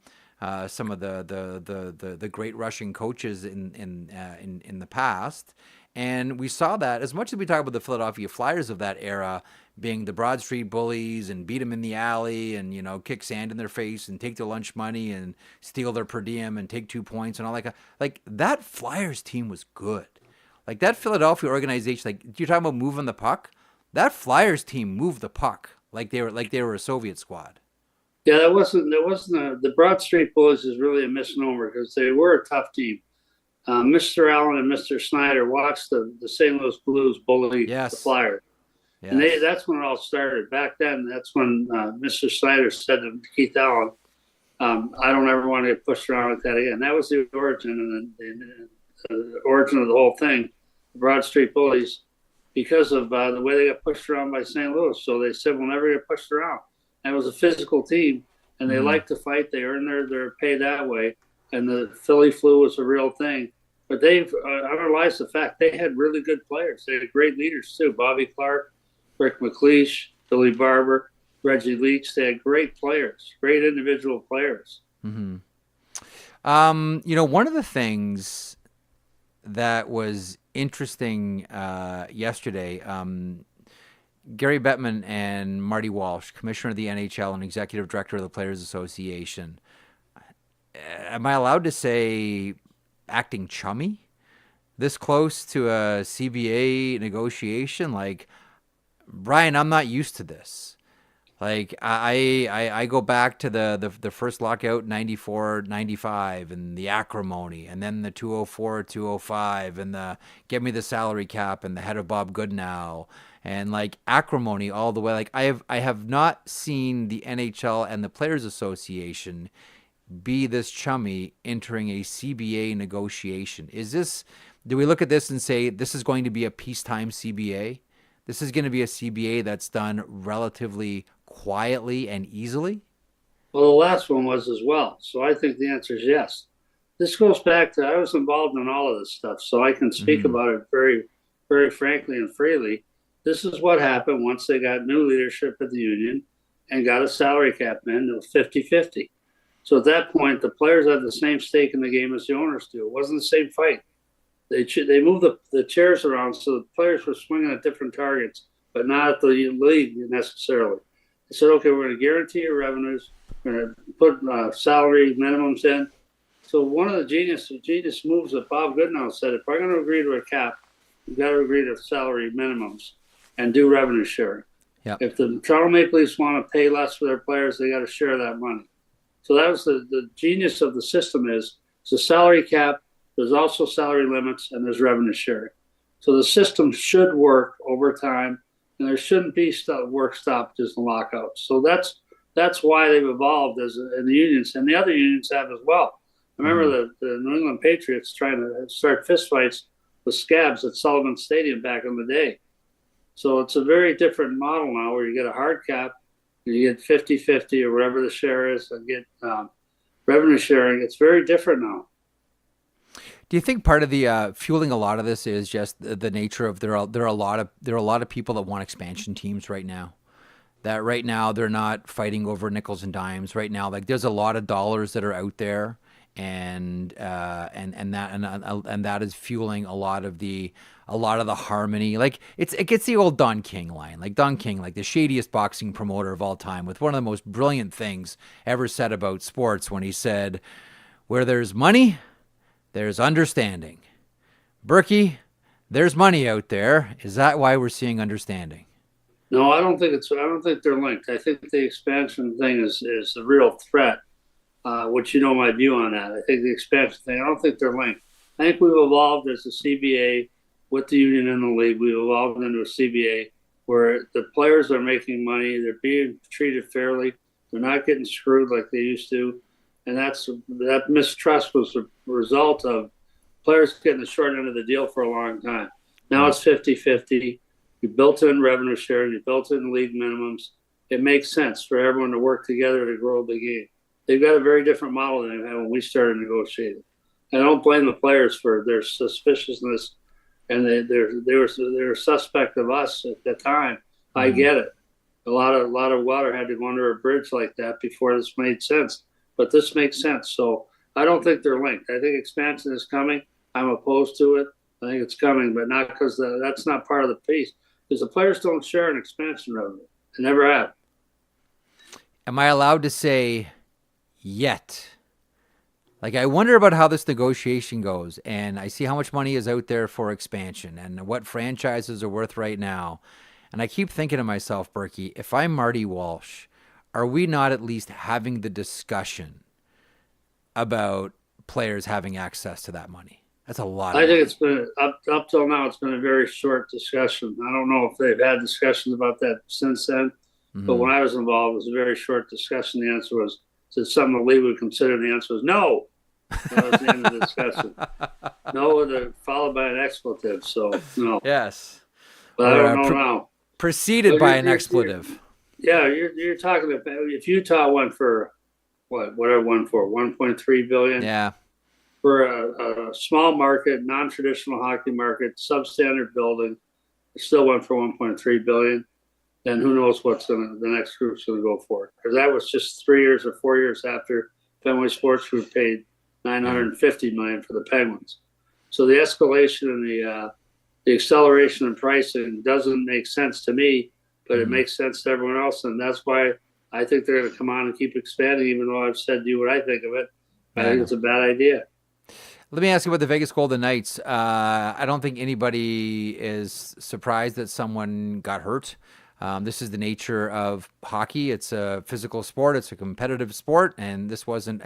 some of the great Russian coaches in the past, and we saw that as much as we talk about the Philadelphia Flyers of that era being the Broad Street bullies and beat them in the alley and kick sand in their face and take their lunch money and steal their per diem and take 2 points and all that. Like, that Flyers team was good. Like, that Philadelphia organization. Like, you're talking about moving the puck. That Flyers team moved the puck like they were a Soviet squad. Yeah, there wasn't the Broad Street Bullies is really a misnomer because they were a tough team. Mr. Allen and Mr. Snyder watched the St. Louis Blues bully the Flyers. Yes. And that's when it all started. Back then, that's when Mr. Snyder said to Keith Allen, I don't ever want to get pushed around like that again. That was the origin and the origin of the whole thing, the Broad Street Bullies, because of the way they got pushed around by St. Louis. So they said, we'll never get pushed around. And it was a physical team, and they liked to fight. They earned their pay that way. And the Philly flu was a real thing. But they underlies the fact they had really good players. They had great leaders, too. Bobby Clark, Rick McLeish, Billy Barber, Reggie Leach. They had great players, great individual players. Mm-hmm. One of the things that was interesting yesterday, Gary Bettman and Marty Walsh, commissioner of the NHL and executive director of the Players Association, am I allowed to say acting chummy this close to a CBA negotiation? Like, Brian, I'm not used to this. Like I go back to the first lockout, 94, 95, and the acrimony, and then the 204, 205, and the get me the salary cap, and the head of Bob Goodnow, and like acrimony all the way. Like I have not seen the NHL and the Players Association be this chummy entering a CBA negotiation. Do we look at this and say this is going to be a peacetime CBA? This is going to be a CBA that's done relatively quietly and easily? Well, the last one was as well. So I think the answer is yes. This goes back to I was involved in all of this stuff, so I can speak about it very, very frankly and freely. This is what happened once they got new leadership at the union and got a salary cap in. It was 50-50. So at that point, the players had the same stake in the game as the owners do. It wasn't the same fight. They moved the chairs around so the players were swinging at different targets, but not at the league necessarily. They said, okay, we're going to guarantee your revenues. We're going to put salary minimums in. So one of the genius moves that Bob Goodnow said, if I'm going to agree to a cap, you've got to agree to salary minimums and do revenue sharing. Yep. If the Toronto Maple Leafs want to pay less for their players, they got to share that money. So that was the genius of the system is it's a salary cap. There's also salary limits and there's revenue sharing. So the system should work over time, and there shouldn't be work stoppages and lockouts. So that's why they've evolved in the unions, and the other unions have as well. I remember the New England Patriots trying to start fistfights with scabs at Sullivan Stadium back in the day. So it's a very different model now where you get a hard cap, you get 50-50 or whatever the share is, and get revenue sharing. It's very different now. Do you think part of the fueling a lot of this is just the nature of there are a lot of people that want expansion teams right now? That right now they're not fighting over nickels and dimes. Right now, like there's a lot of dollars that are out there, and that is fueling a lot of the harmony. Like it gets the old Don King line, like Don King, like the shadiest boxing promoter of all time, with one of the most brilliant things ever said about sports when he said, "Where there's money, there's understanding." Berkey, there's money out there. Is that why we're seeing understanding? No, I don't think they're linked. I think the expansion thing is a real threat. Which you know my view on that. I think the expansion thing, I don't think they're linked. I think we've evolved as a CBA with the union and the league. We've evolved into a CBA where the players are making money. They're being treated fairly. They're not getting screwed like they used to. And that mistrust was a result of players getting the short end of the deal for a long time. Now it's 50-50. You built in revenue sharing. You built in league minimums. It makes sense for everyone to work together to grow the game. They've got a very different model than they had when we started negotiating. I don't blame the players for their suspiciousness, and they were suspect of us at the time. I get it. A lot of water had to go under a bridge like that before this made sense, but this makes sense. So I don't think they're linked. I think expansion is coming. I'm opposed to it. I think it's coming, but not because that's not part of the piece. Because the players don't share an expansion revenue. They never have. Am I allowed to say yet? Like, I wonder about how this negotiation goes, and I see how much money is out there for expansion and what franchises are worth right now. And I keep thinking to myself, Berkey, if I'm Marty Walsh, are we not at least having the discussion about players having access to that money? That's a lot. I think it's been up till now. It's been a very short discussion. I don't know if they've had discussions about that since then. But when I was involved, it was a very short discussion. The answer was, is it something the league would consider? The answer was no. That was the end of the discussion. No, followed by an expletive. So no. Yes. But I don't know now. Preceded by an expletive. You're talking about if Utah went for whatever won for 1.3 billion. Yeah. For a small market, non-traditional hockey market, substandard building, it still went for 1.3 billion. Then who knows what the next group's going to go for? Because that was just 3 years or 4 years after Fenway Sports Group paid $950 million for the Penguins. So the escalation and the acceleration in pricing doesn't make sense to me, but it makes sense to everyone else, and that's why I think they're going to come on and keep expanding. Even though I've said to you what I think of it, I think it's a bad idea. Let me ask you about the Vegas Golden Knights. I don't think anybody is surprised that someone got hurt. This is the nature of hockey. It's a physical sport. It's a competitive sport, and this wasn't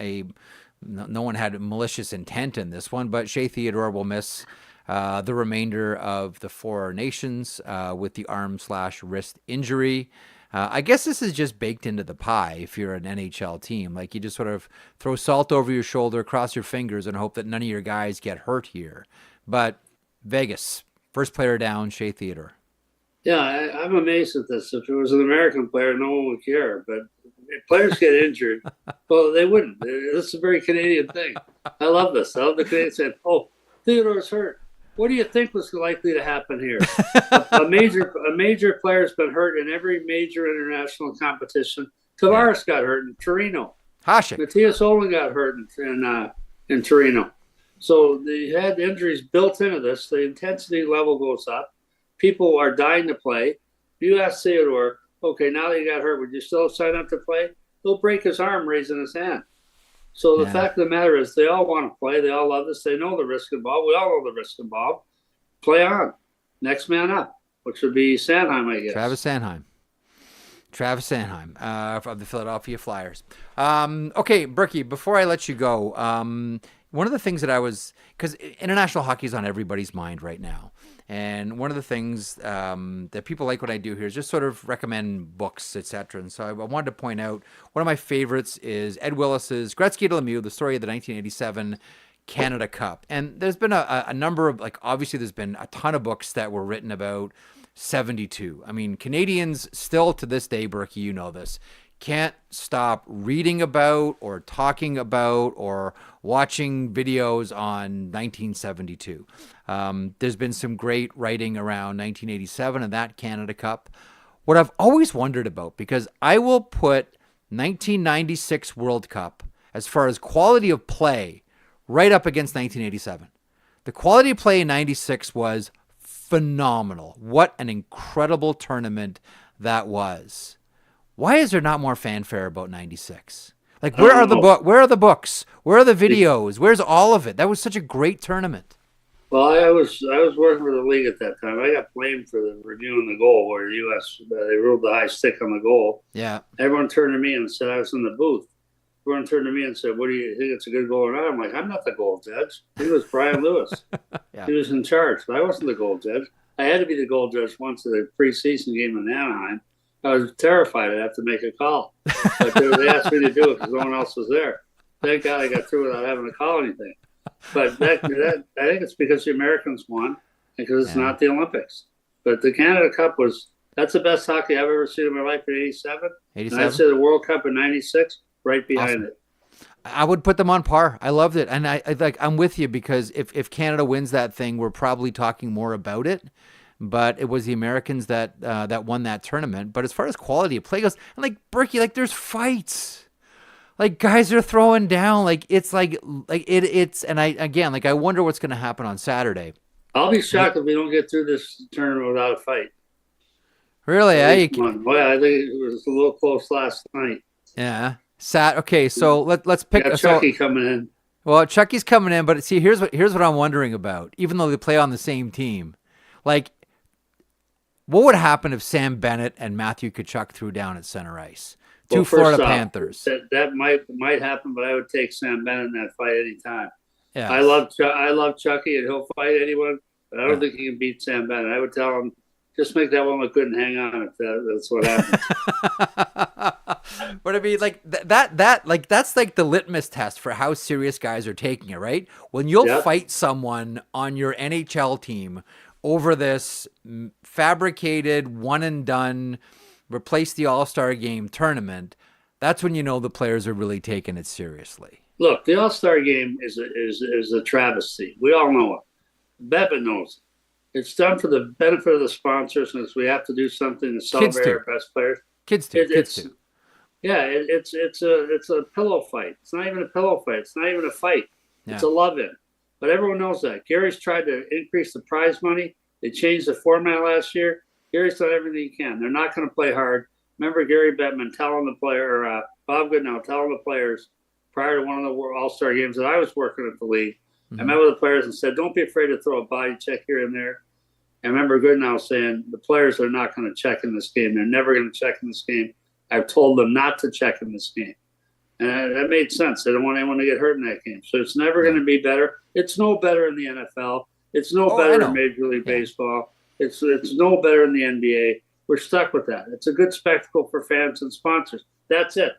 no one had malicious intent in this one, but Shea Theodore will miss the remainder of the Four Nations with the arm/wrist injury. I guess this is just baked into the pie if you're an NHL team. Like, you just sort of throw salt over your shoulder, cross your fingers, and hope that none of your guys get hurt here. But Vegas, first player down, Shea Theodore. Yeah, I'm amazed at this. If it was an American player, no one would care. But if players get injured, well, they wouldn't. This is a very Canadian thing. I love this. I love the Canadians saying, "Oh, Theodore's hurt. What do you think was likely to happen here?" a major player's been hurt in every major international competition. Tavares got hurt in Torino. Hasek. Matthias Olin got hurt in Torino. So they had injuries built into this. The intensity level goes up. People are dying to play. You ask Theodore, okay, now that you got hurt, would you still sign up to play? He'll break his arm raising his hand. So the fact of the matter is they all want to play. They all love this. They know the risk involved. We all know the risk involved. Play on. Next man up, which would be Sanheim, I guess. Travis Sanheim of the Philadelphia Flyers. Okay, Berkey, before I let you go, one of the things that because international hockey is on everybody's mind right now. And one of the things that people like what I do here is just sort of recommend books, etc. And so I wanted to point out one of my favorites is Ed Willis's Gretzky to Lemieux, the story of the 1987 Canada Cup. And there's been a number of, obviously there's been a ton of books that were written about 72. I mean, Canadians still to this day, Berkey, you know this, can't stop reading about or talking about or watching videos on 1972. There's been some great writing around 1987 and that Canada Cup. What I've always wondered about, because I will put 1996 World Cup as far as quality of play right up against 1987. The quality of play in 96 was phenomenal. What an incredible tournament that was. Why is there not more fanfare about 96? Where are the books? Where are the videos? Where's all of it? That was such a great tournament. Well, I was working for the league at that time. I got blamed for the reviewing the goal where the U.S. They ruled the high stick on the goal. Yeah. Everyone turned to me and said, I was in the booth. Everyone turned to me and said, "What do you think? It's a good goal or not?" I'm like, "I'm not the goal judge. He was Brian Lewis. Yeah. He was in charge, but I wasn't the goal judge. I had to be the goal judge once at a preseason game in Anaheim. I was terrified I'd have to make a call. But they asked me to do it because no one else was there. Thank God I got through without having to call anything. But that I think it's because the Americans won and because it's not the Olympics. But the Canada Cup that's the best hockey I've ever seen in my life in 87. 87? And I'd say the World Cup in 96, right behind it. I would put them on par. I loved it. And I'm with you because if Canada wins that thing, we're probably talking more about it. But it was the Americans that won that tournament. But as far as quality of play goes, and Berkey, there's fights. Guys are throwing down. It's and I wonder what's going to happen on Saturday. I'll be shocked if we don't get through this tournament without a fight. Really? Well, I think it was a little close last night. Yeah. Okay, so let's pick. Got Chucky coming in. Well, Chucky's coming in, but see, here's what I'm wondering about. Even though they play on the same team, what would happen if Sam Bennett and Matthew Tkachuk threw down at center ice? Two Florida Panthers. That might happen, but I would take Sam Bennett in that fight anytime. Yeah. I love Chucky, and he'll fight anyone, but I don't think he can beat Sam Bennett. I would tell him, just make that one look good and hang on if that's what happens. But I mean, that's the litmus test for how serious guys are taking it, right? When you'll fight someone on your NHL team over this fabricated one and done, replace the All-Star game tournament, that's when you know the players are really taking it seriously. Look, the All-Star game is a travesty. We all know it. Bettman knows it. It's done for the benefit of the sponsors, and we have to do something to celebrate our best players. Kids too. Yeah, it's a pillow fight. It's not even a pillow fight. It's not even a fight. Yeah. It's a love-in. But everyone knows that. Gary's tried to increase the prize money. They changed the format last year. Gary's done everything he can. They're not going to play hard. Remember Gary Bettman telling the player, Bob Goodnow telling the players prior to one of the All-Star games that I was working at the league. Mm-hmm. I met with the players and said, don't be afraid to throw a body check here and there. I remember Goodenow saying the players are not going to check in this game. They're never going to check in this game. I've told them not to check in this game. And that made sense. They don't want anyone to get hurt in that game. So it's never going to be better. It's no better in the NFL. It's no better in Major League Baseball. It's no better in the NBA. We're stuck with that. It's a good spectacle for fans and sponsors. That's it.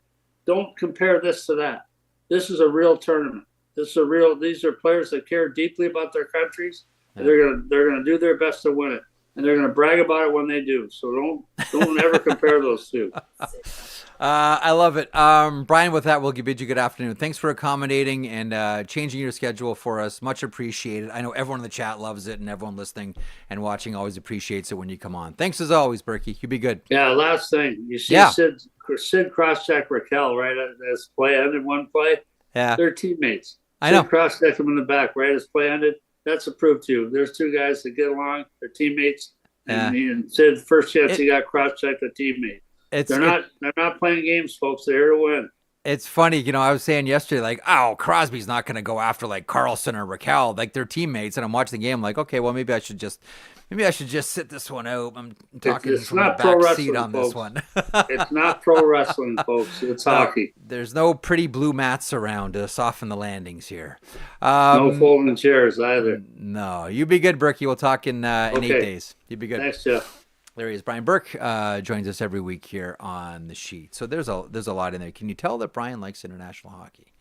Don't compare this to that. This is a real tournament. These are players that care deeply about their countries. Yeah. They're gonna do their best to win it. And they're gonna brag about it when they do. So don't ever compare those two. I love it. Brian, with that, we'll bid you good afternoon. Thanks for accommodating and changing your schedule for us. Much appreciated. I know everyone in the chat loves it, and everyone listening and watching always appreciates it when you come on. Thanks as always, Berkey. You be good. Yeah, last thing. You see Sid cross-check Raquel, right, as play ended one play? Yeah. They're teammates. I know. Sid cross-checked him in the back, right, as play ended. That's a proof to you. There's two guys that get along. They're teammates. And Sid, first chance he got cross-checked a teammate. They're not playing games, folks. They're here to win. It's funny, I was saying yesterday, like, oh, Crosby's not going to go after like Carlson or Raquel, like they're teammates. And I'm watching the game, like, okay, well, maybe I should just sit this one out. I'm talking it's from not the pro back seat wrestling, on folks. this one. It's not pro wrestling, folks. It's hockey. There's no pretty blue mats around to soften the landings here. No folding chairs either. No, you be good, Berkey. We'll talk in 8 days. You be good. Thanks, Jeff. There he is. Brian Burke joins us every week here on the sheet. So there's a lot in there. Can you tell that Brian likes international hockey?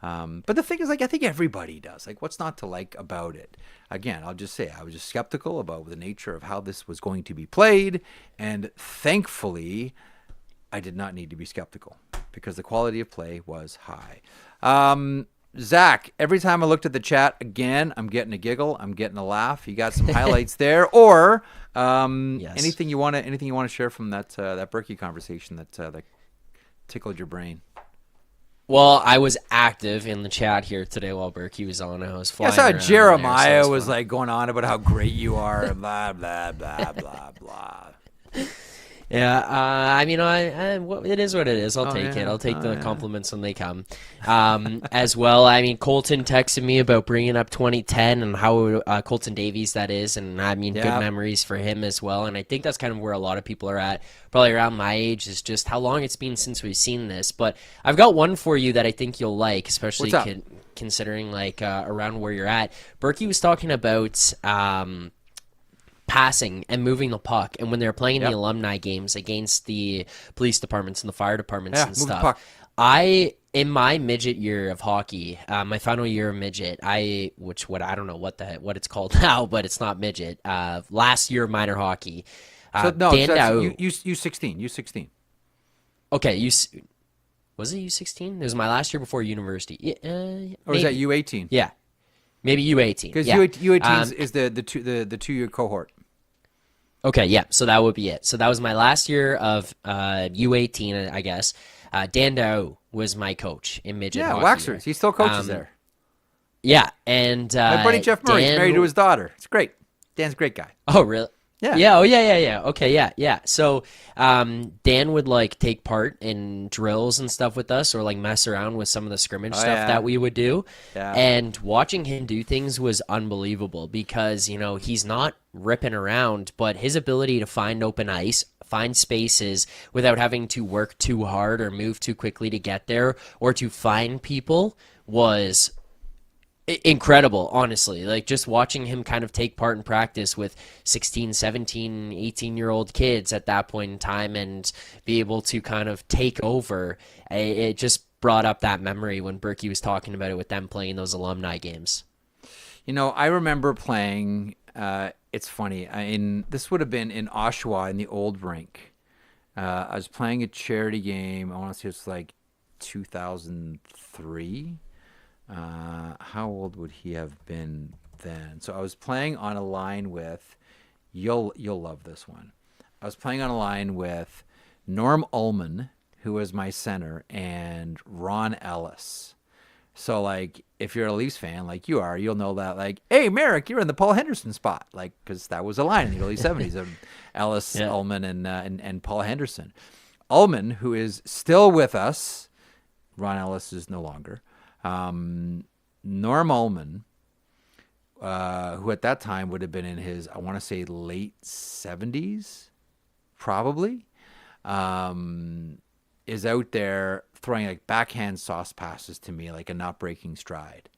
But the thing is, like, I think everybody does. Like, what's not to like about it? Again, I'll just say I was just skeptical about the nature of how this was going to be played. And thankfully, I did not need to be skeptical because the quality of play was high. Zach, every time I looked at the chat again, I'm getting a giggle, I'm getting a laugh. You got some highlights there, or yes. anything you want to share from that Berkey conversation that tickled your brain? Well, I was active in the chat here today while Berkey was on. I was flying. I saw around Jeremiah there, so was like going on about how great you are and blah blah blah blah blah. Yeah, I mean, it is what it is. I'll take it. I'll take the compliments when they come. As well, I mean, Colton texted me about bringing up 2010 and how Colton Davies, that is, and I mean, good memories for him as well. And I think that's kind of where a lot of people are at, probably around my age, is just how long it's been since we've seen this. But I've got one for you that I think you'll like, especially considering like around where you're at. Berkey was talking about passing and moving the puck, and when they were playing in the alumni games against the police departments and the fire departments and stuff, in my midget year of hockey, my final year of midget, I don't know what it's called now, but it's not midget. Last year of minor hockey, U16. Okay, was it U16? It was my last year before university. Or was that U18? Yeah, maybe U18. Because U18 is the 2-year cohort. Okay, yeah, so that would be it. So that was my last year of U18, I guess. Dan Dow was my coach in midget hockey. Yeah, Waxers. He still coaches there. Yeah, and my buddy Jeff Murray is married to his daughter. It's great. Dan's a great guy. Oh, really? Yeah. Yeah. Oh, yeah. Okay. Yeah. So, Dan would like take part in drills and stuff with us, or like mess around with some of the scrimmage stuff that we would do. Yeah. And watching him do things was unbelievable because, he's not ripping around, but his ability to find open ice, find spaces without having to work too hard or move too quickly to get there or to find people was incredible, honestly. Like, just watching him kind of take part in practice with 16, 17, 18-year-old kids at that point in time and be able to kind of take over, it just brought up that memory when Berkey was talking about it with them playing those alumni games. I remember playing, it's funny, this would have been in Oshawa in the old rink. I was playing a charity game, I want to say it's like 2003. How old would he have been then? So I was playing on a line with, you'll love this one. I was playing on a line with Norm Ullman, who was my center, and Ron Ellis. So, like, if you're a Leafs fan, like you are, you'll know that, like, hey, Merrick, you're in the Paul Henderson spot, like, because that was a line in the early 70s of Ellis, Ullman, and Paul Henderson. Ullman, who is still with us, Ron Ellis is no longer. Norm Ullman who at that time would have been in his, I want to say, late 70s, probably, is out there throwing like backhand sauce passes to me like a not breaking stride.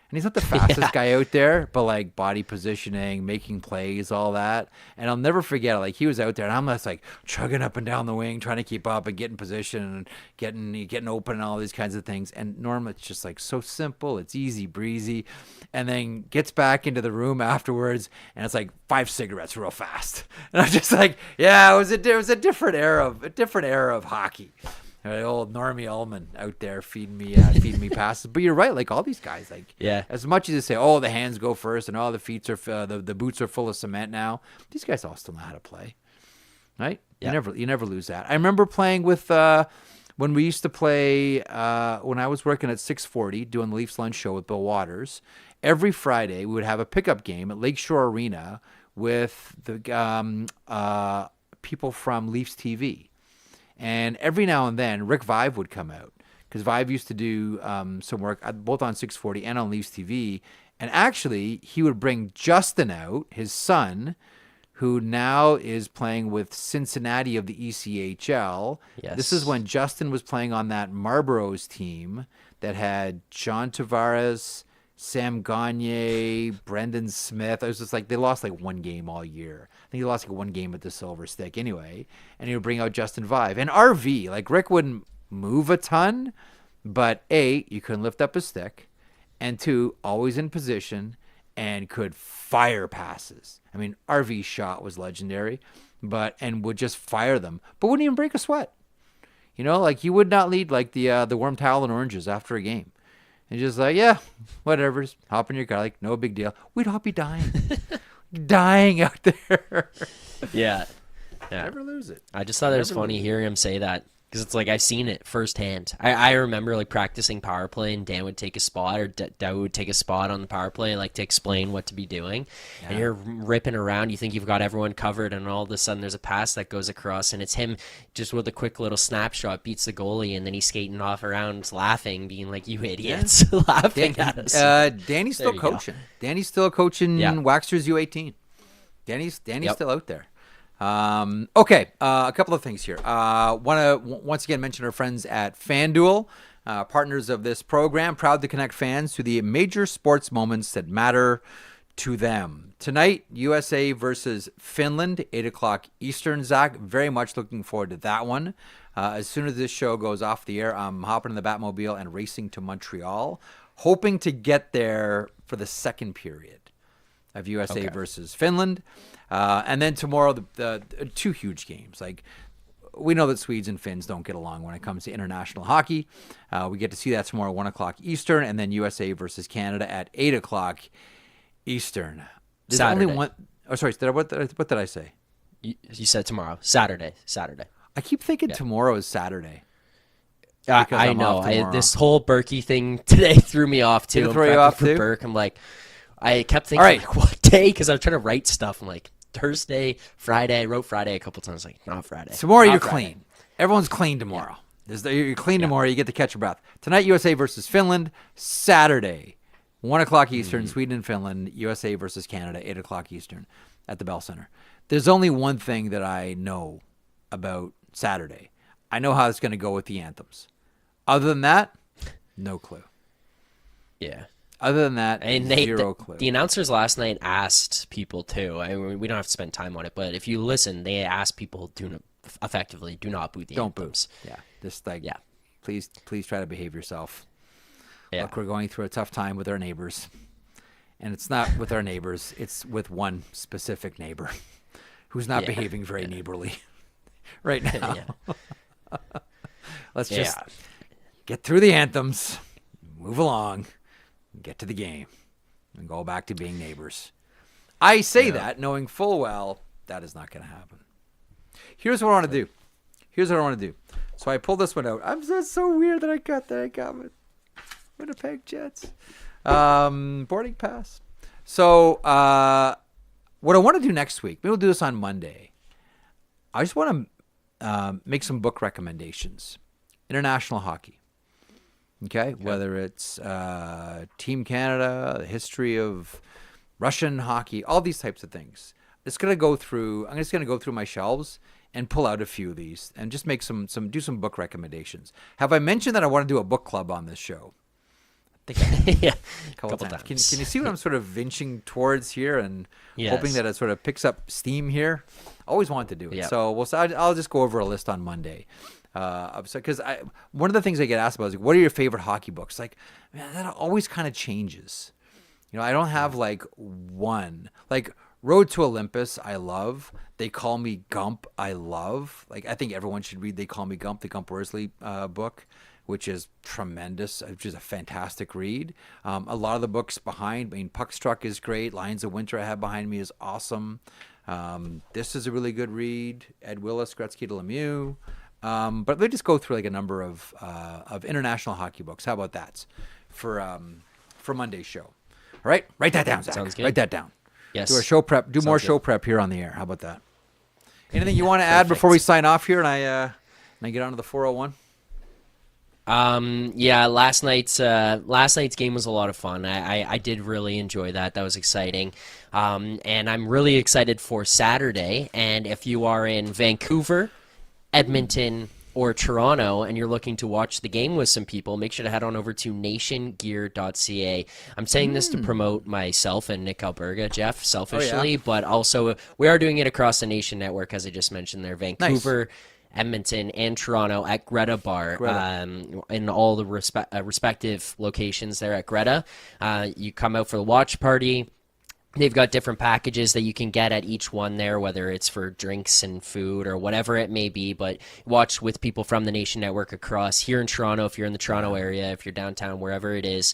And he's not the fastest guy out there, but like body positioning, making plays, all that. And I'll never forget it. Like he was out there and I'm just like chugging up and down the wing, trying to keep up and get in position and getting open and all these kinds of things. And Norm, it's just like so simple. It's easy breezy. And then gets back into the room afterwards and it's like 5 cigarettes real fast. And I'm just like, yeah, it was a different era of hockey. Old Normie Ullman out there feeding me passes. But you're right, like all these guys, like as much as they say, oh, the hands go first and all the feet are the boots are full of cement now. These guys all still know how to play, right? Yeah. You never lose that. I remember playing with when we used to play when I was working at 640 doing the Leafs Lunch Show with Bill Waters. Every Friday we would have a pickup game at Lakeshore Arena with the people from Leafs TV. And every now and then, Rick Vive would come out because Vive used to do some work both on 640 and on Leafs TV. And actually, he would bring Justin out, his son, who now is playing with Cincinnati of the ECHL. Yes. This is when Justin was playing on that Marlborough's team that had John Tavares, Sam Gagne, Brendan Smith. It was just like they lost like one game all year. I think they lost like one game at the Silver Stick anyway. And he would bring out Justin Vive. And RV, like Rick wouldn't move a ton, but A, you couldn't lift up a stick. And 2, always in position and could fire passes. I mean, RV's shot was legendary, and would just fire them, but wouldn't even break a sweat. You know, like he would not lead like the warm towel and oranges after a game. And just like, yeah, whatever, just hop in your car, like no big deal. We'd all be dying. Dying out there. Yeah. Never lose it. I just thought it was funny hearing him say that because it's like I've seen it firsthand. I remember like practicing power play and Dan would take a spot or Dow would take a spot on the power play like to explain what to be doing. Yeah. And you're ripping around. You think you've got everyone covered and all of a sudden there's a pass that goes across and it's him just with a quick little snapshot beats the goalie and then he's skating off around laughing, being like, you idiots, laughing at us. Danny's still coaching. Danny's still coaching Waxter's U18. Danny's still out there. Okay, a couple of things here. Want to once again mention our friends at FanDuel, partners of this program, proud to connect fans to the major sports moments that matter to them. Tonight, USA versus Finland, 8 o'clock Eastern, Zach. Very much looking forward to that one. As soon as this show goes off the air, I'm hopping in the Batmobile and racing to Montreal, hoping to get there for the second period of USA versus Finland. And then tomorrow, the 2 huge games. Like, we know that Swedes and Finns don't get along when it comes to international hockey. We get to see that tomorrow, 1 o'clock Eastern, and then USA versus Canada at 8 o'clock Eastern. There's Saturday. only one. Oh, sorry. What did I say? You said tomorrow. Saturday. I keep thinking tomorrow is Saturday. I know. This whole Berkey thing today threw me off too. Did it throw you off too? Burke. I'm like, I kept thinking, like, what day? Because I was trying to write stuff. I'm like, Thursday, Friday. I wrote Friday a couple times. Like, not Friday. Tomorrow not you're Friday. clean. Everyone's clean tomorrow. Yeah. You're clean tomorrow. You get to catch your breath. Tonight, USA versus Finland. Saturday, 1 o'clock Eastern, Sweden and Finland. USA versus Canada, 8 o'clock Eastern at the Bell Center. There's only one thing that I know about Saturday. I know how it's going to go with the anthems. Other than that, no clue. Yeah. Other than that, and zero clue. The announcers last night asked people too. I mean, we don't have to spend time on it, but if you listen, they asked people effectively do not boo the anthems. Boo. Yeah, just like please try to behave yourself. Yeah. Look, we're going through a tough time with our neighbors, and it's not with our neighbors; it's with one specific neighbor who's not behaving very neighborly right now. Let's just get through the anthems, move along. Get to the game and go back to being neighbors. I say that knowing full well that is not going to happen. Here's what I want to do. So I pulled this one out. That's so weird that I got with Winnipeg Jets. Boarding pass. So what I want to do next week, maybe we'll do this on Monday. I just want to make some book recommendations. International hockey. Okay, whether it's Team Canada, the history of Russian hockey, all these types of things. I'm just gonna go through my shelves and pull out a few of these and just make some book recommendations. Have I mentioned that I want to do a book club on this show? I think Yeah, a couple times. Can you see what I'm sort of inching towards here and hoping that it sort of picks up steam here? Always wanted to do it. Yeah. So I'll just go over a list on Monday. Because one of the things I get asked about is like, what are your favorite hockey books? Like, man, that always kind of changes. I don't have like one. Like Road to Olympus, I love. They Call Me Gump, I love. Like I think everyone should read They Call Me Gump, the Gump Worsley book, which is tremendous, which is a fantastic read. A lot of the books behind, Puckstruck is great. Lions of Winter I have behind me is awesome. This is a really good read. Ed Willis, Gretzky to Lemieux. But let me just go through like a number of international hockey books. How about that for Monday's show? All right, write that down, Zach. Sounds good. Write that down. Yes. Do our show prep. Do more show prep here on the air. How about that? Anything you want to add before we sign off here and I get on to the 401? Yeah, last night's game was a lot of fun. I did really enjoy that. That was exciting. And I'm really excited for Saturday. And if you are in Vancouver, Edmonton, or Toronto and you're looking to watch the game with some people, make sure to head on over to nationgear.ca. I'm saying this to promote myself and Nick Alberga, Jeff, selfishly, but also we are doing it across the Nation Network, as I just mentioned there. Vancouver, Edmonton, and Toronto at Greta Bar, in all the respective locations there at Greta. You come out for the watch party. They've got different packages that you can get at each one there, whether it's for drinks and food or whatever it may be. But watch with people from the Nation Network across here in Toronto. If you're in the Toronto area, if you're downtown, wherever it is,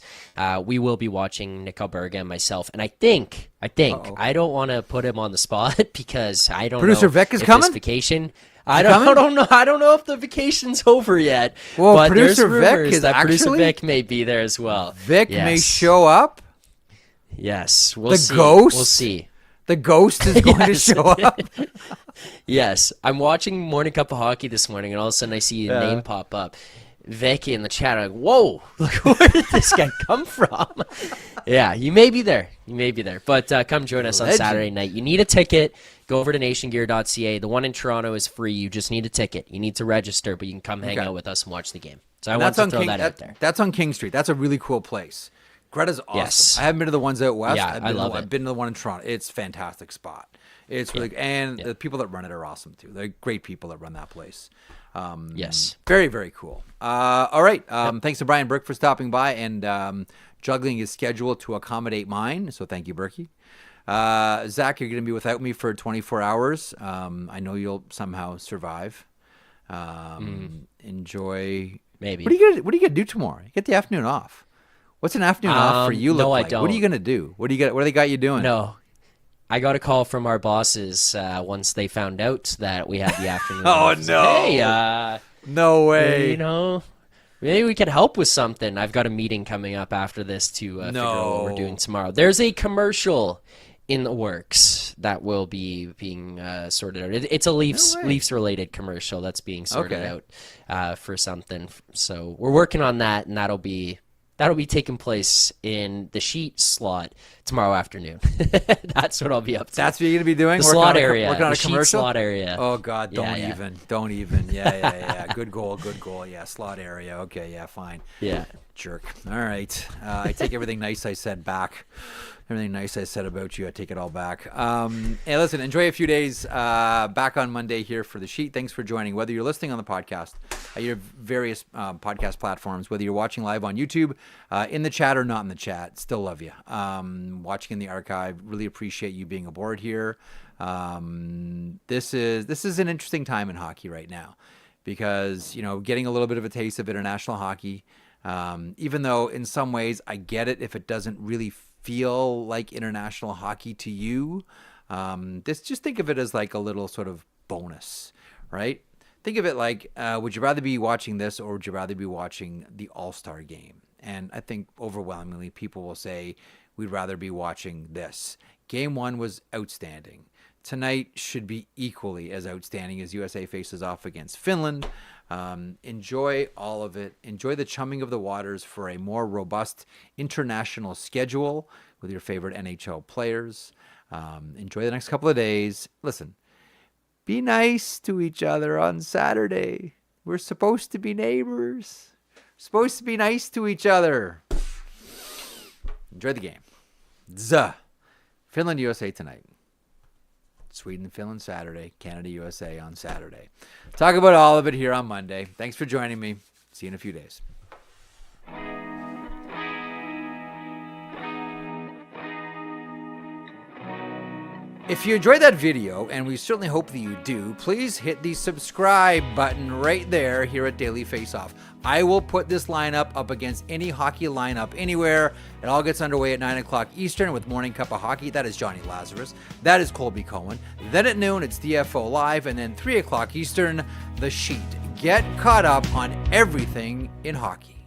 we will be watching Nick Alberga and myself. And I think I don't want to put him on the spot because I don't Producer know Vic is if coming? this vacation. I don't know. I don't know if the vacation's over yet. Well, but Producer there's Vic rumors is that Producer actually- Vic may be there as well. Vic may Yes. show up. Yes, we'll The see. ghost? We'll see. The ghost is going to show up. Yes, I'm watching Morning Cup of Hockey this morning, and all of a sudden I see a name pop up. Vicky in the chat. I'm like, whoa, look, where did this guy come from? Yeah, you may be there. But come join us on Legend. Saturday night. You need a ticket. Go over to nationgear.ca. The one in Toronto is free. You just need a ticket. You need to register, but you can come hang out with us and watch the game. So I want to throw that out there. That's on King Street. That's a really cool place. Greta's awesome. Yes. I haven't been to the ones out west. Yeah, I love it. I've been to the one in Toronto. It's a fantastic spot. It's really and the people that run it are awesome too. They're great people that run that place. Yes. Very, very cool. All right. Thanks to Brian Burke for stopping by and juggling his schedule to accommodate mine. So thank you, Berkey. Zach, you're going to be without me for 24 hours. I know you'll somehow survive. Enjoy. Maybe. What are you gonna do tomorrow? You get the afternoon off. What's an afternoon off for you? No, look I like? don't. What are you gonna do? What do they got you doing? No. I got a call from our bosses once they found out that we had the afternoon. Oh, off. It's like, no. Hey, No way. Maybe we could help with something. I've got a meeting coming up after this to figure out what we're doing tomorrow. There's a commercial in the works that will be being sorted out. It's a Leafs related commercial that's being sorted out for something. So we're working on that, and that'll be taking place in the Sheet slot tomorrow afternoon. That's what I'll be up to. That's what you're gonna be doing. The Working slot on area. Working on The a Sheet commercial. slot area. Oh God, don't Yeah. even. Yeah. Good goal. Yeah, slot area. Okay, yeah, fine. Yeah. Jerk. All right. I take everything nice I said back. Everything nice I said about you, I take it all back. Hey, listen, enjoy a few days back on Monday here for the Sheet. Thanks for joining. Whether you're listening on the podcast, your various podcast platforms, whether you're watching live on YouTube, in the chat or not in the chat, still love you. Watching in the archive, really appreciate you being aboard here. This is an interesting time in hockey right now because, getting a little bit of a taste of international hockey, even though in some ways I get it if it doesn't really feel like international hockey to you. Just think of it as like a little sort of bonus, right? Think of it like, would you rather be watching this or would you rather be watching the All-Star game? And I think overwhelmingly people will say we'd rather be watching this. Game 1 was outstanding. tonight should be equally as outstanding as USA faces off against Finland. Enjoy all of it. Enjoy the chumming of the waters for a more robust international schedule with your favorite NHL players. Enjoy the next couple of days. Listen, be nice to each other on Saturday. We're supposed to be neighbors. Supposed to be nice to each other. Enjoy the game. Zuh. Finland, USA tonight. Sweden, Finland Saturday. Canada, USA on Saturday. Talk about all of it here on Monday. Thanks for joining me. See you in a few days. If you enjoyed that video, and we certainly hope that you do, please hit the subscribe button right there here at Daily Face-Off. I will put this lineup up against any hockey lineup anywhere. It all gets underway at 9 o'clock Eastern with Morning Cup of Hockey. That is Johnny Lazarus. That is Colby Cohen. Then at noon, it's DFO Live. And then 3 o'clock Eastern, The Sheet. Get caught up on everything in hockey.